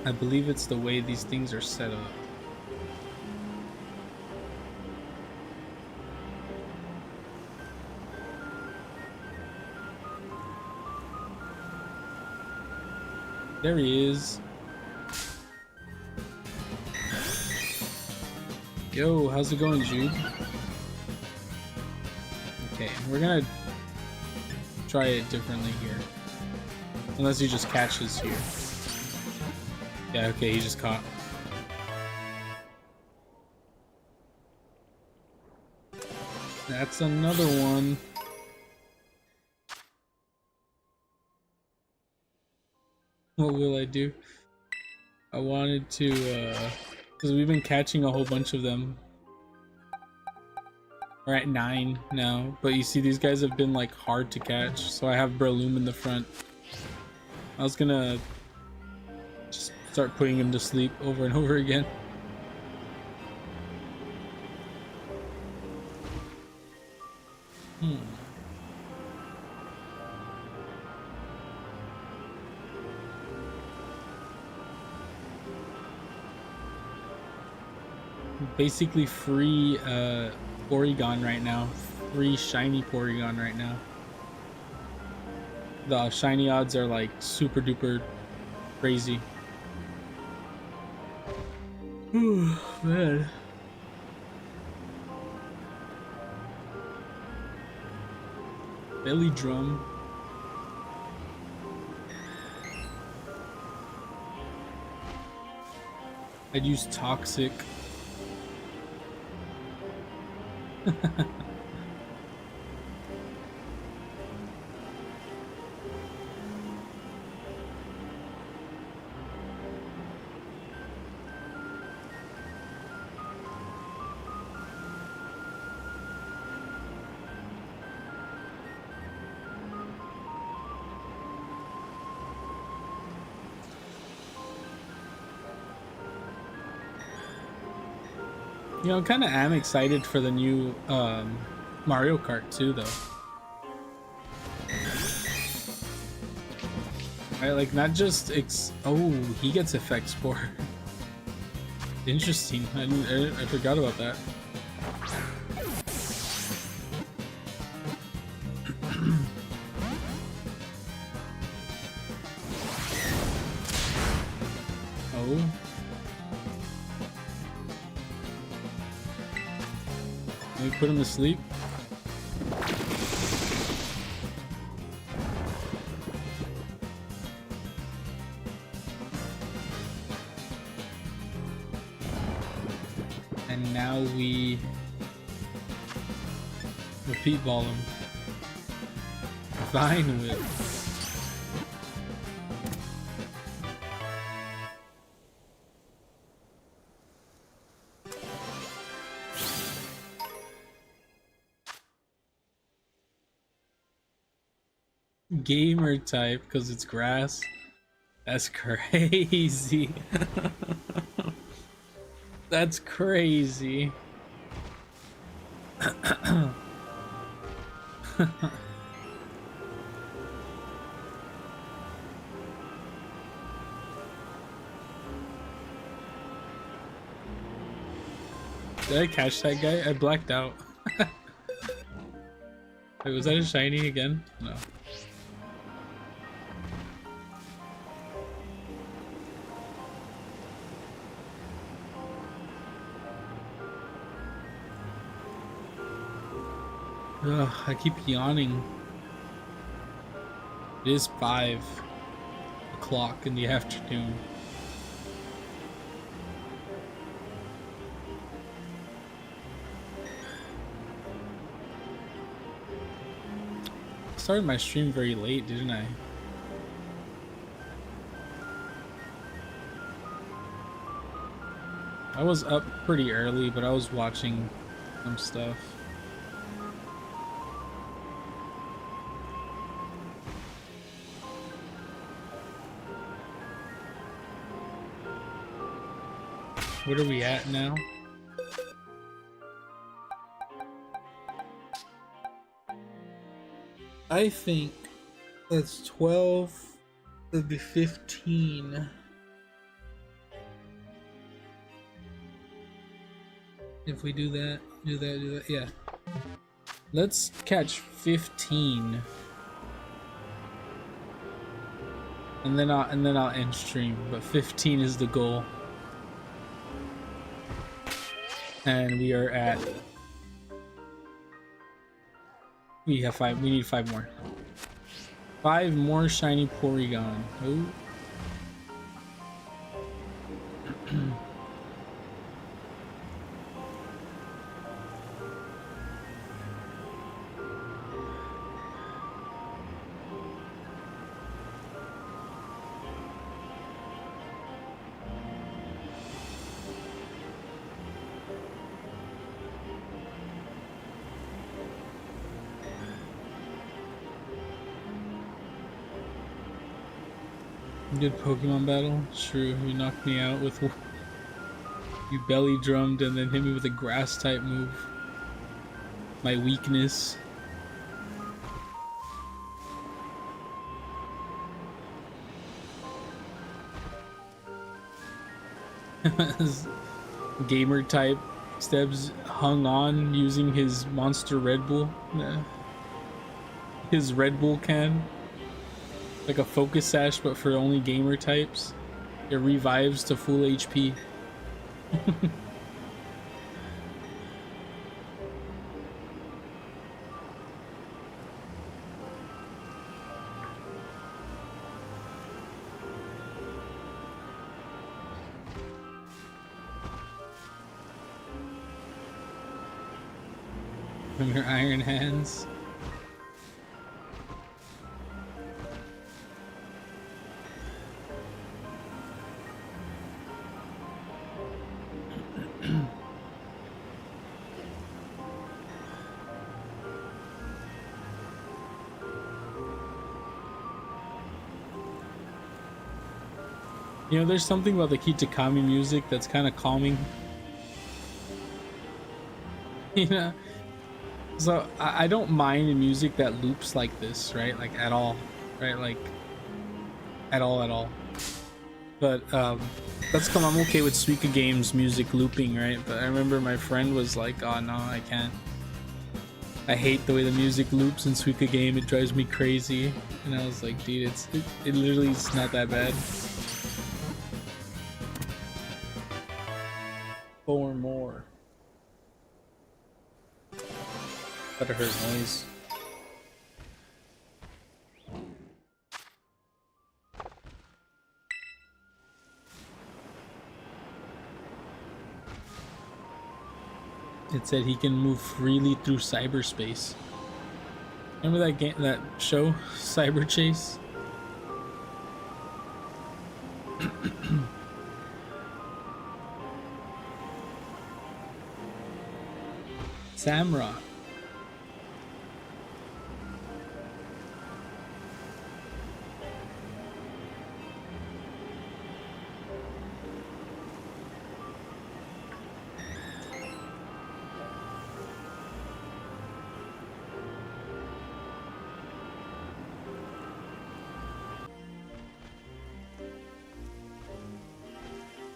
I believe it's the way these things are set up. There he is. Yo, how's it going, Jude? Okay, we're gonna try it differently here. Unless he just catches here. Yeah, okay, he just caught. That's another one. What will I do? I wanted to, because we've been catching a whole bunch of them. We're at 9 now, but you see these guys have been like hard to catch, so I have Breloom in the front. I was gonna just start putting him to sleep over and over again. Basically free Porygon right now. Free shiny Porygon right now. The shiny odds are like super duper crazy. Ooh, man. Belly drum. I'd use Toxic. You know, kind of am excited for the new Mario Kart too, though. Right, like not just oh, he gets effects for. Interesting. I forgot about that. Oh. Let me put him to sleep. And now we repeat ball him. Fine with. Gamer type because it's grass. That's crazy. That's crazy. Did I catch that guy? I blacked out. Wait, was that a shiny again? No. Ugh, I keep yawning. It is 5 o'clock in the afternoon. I started my stream very late, didn't I? I was up pretty early, but I was watching some stuff. What are we at now? I think that's 12. That'd be 15. If we do that, yeah. Let's catch 15. And then I'll end stream, but 15 is the goal. And we are at. We have 5. We need 5 more. 5 more shiny Porygon. Oh. Good Pokemon battle. True, you knocked me out with. You belly drummed and then hit me with a grass type move. My weakness. Gamer type Steps hung on using his monster Red Bull. His Red Bull can. Like a focus sash, but for only gamer types. It revives to full HP. from your iron hands. You know, there's something about the Kitakami music that's kind of calming. You know? So, I don't mind music that loops like this, right? Like, at all. Right? Like, at all. But, that's come, I'm okay with Suika Games music looping, right? But I remember my friend was like, oh no, I can't. I hate the way the music loops in Suika Game, it drives me crazy. And I was like, dude, it literally is not that bad. 4 more. Gotta hurt noise. It said he can move freely through cyberspace. Remember that game, that show, Cyber Chase? Samra.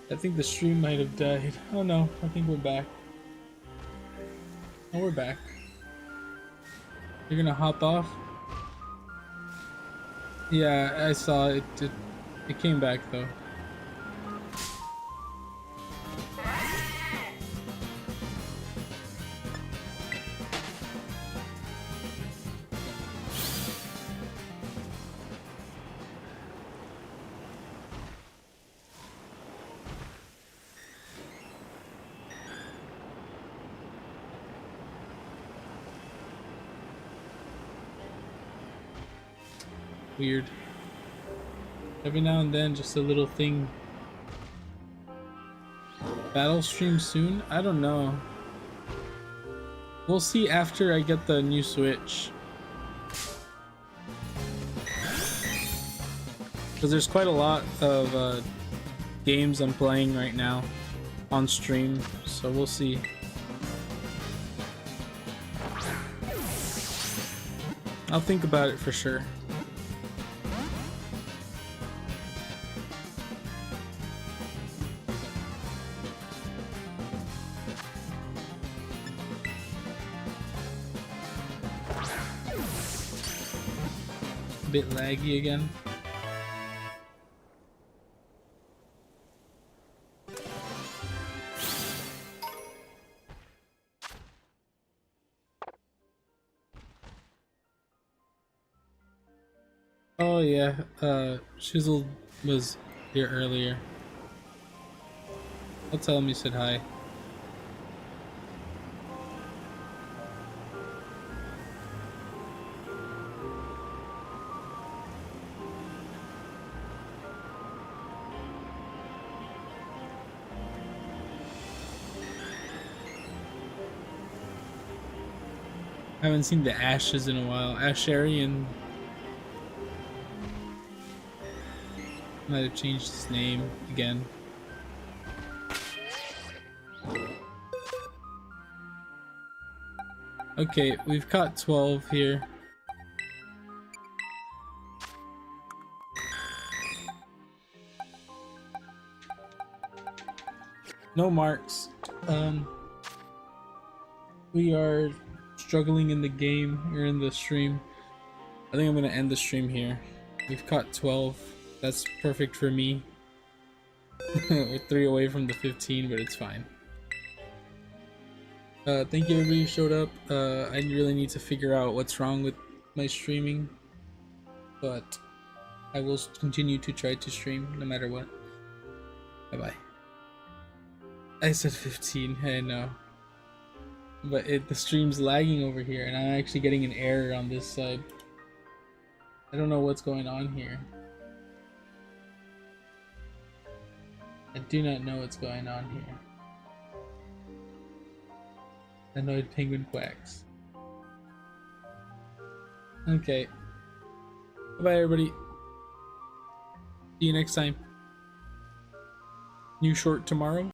I think the stream might have died. Oh no, I think we're back. Oh, we're back. You're gonna hop off? Yeah, I saw it. It came back though. Weird. Every now and then, just a little thing. Battle stream soon? I don't know. We'll see after I get the new Switch. Because there's quite a lot of games I'm playing right now on stream, so we'll see. I'll think about it for sure. Bit laggy again. Oh yeah, Shizzle was here earlier. I'll tell him you said hi. I haven't seen the Ashes in a while. Asharian might have changed his name again. Okay, we've caught 12 here. No marks. We are struggling in the game or in the stream. I think I'm gonna end the stream here. We've caught 12. That's perfect for me. We're 3 away from the 15, but it's fine. Thank you everybody who showed up. I really need to figure out what's wrong with my streaming, but I will continue to try to stream no matter what. Bye bye. I said 15. I know. but the stream's lagging over here, and I'm actually getting an error on this side. I don't know what's going on here. I do not know what's going on here. Annoyed penguin quacks. Okay. Bye everybody. See you next time. New short tomorrow.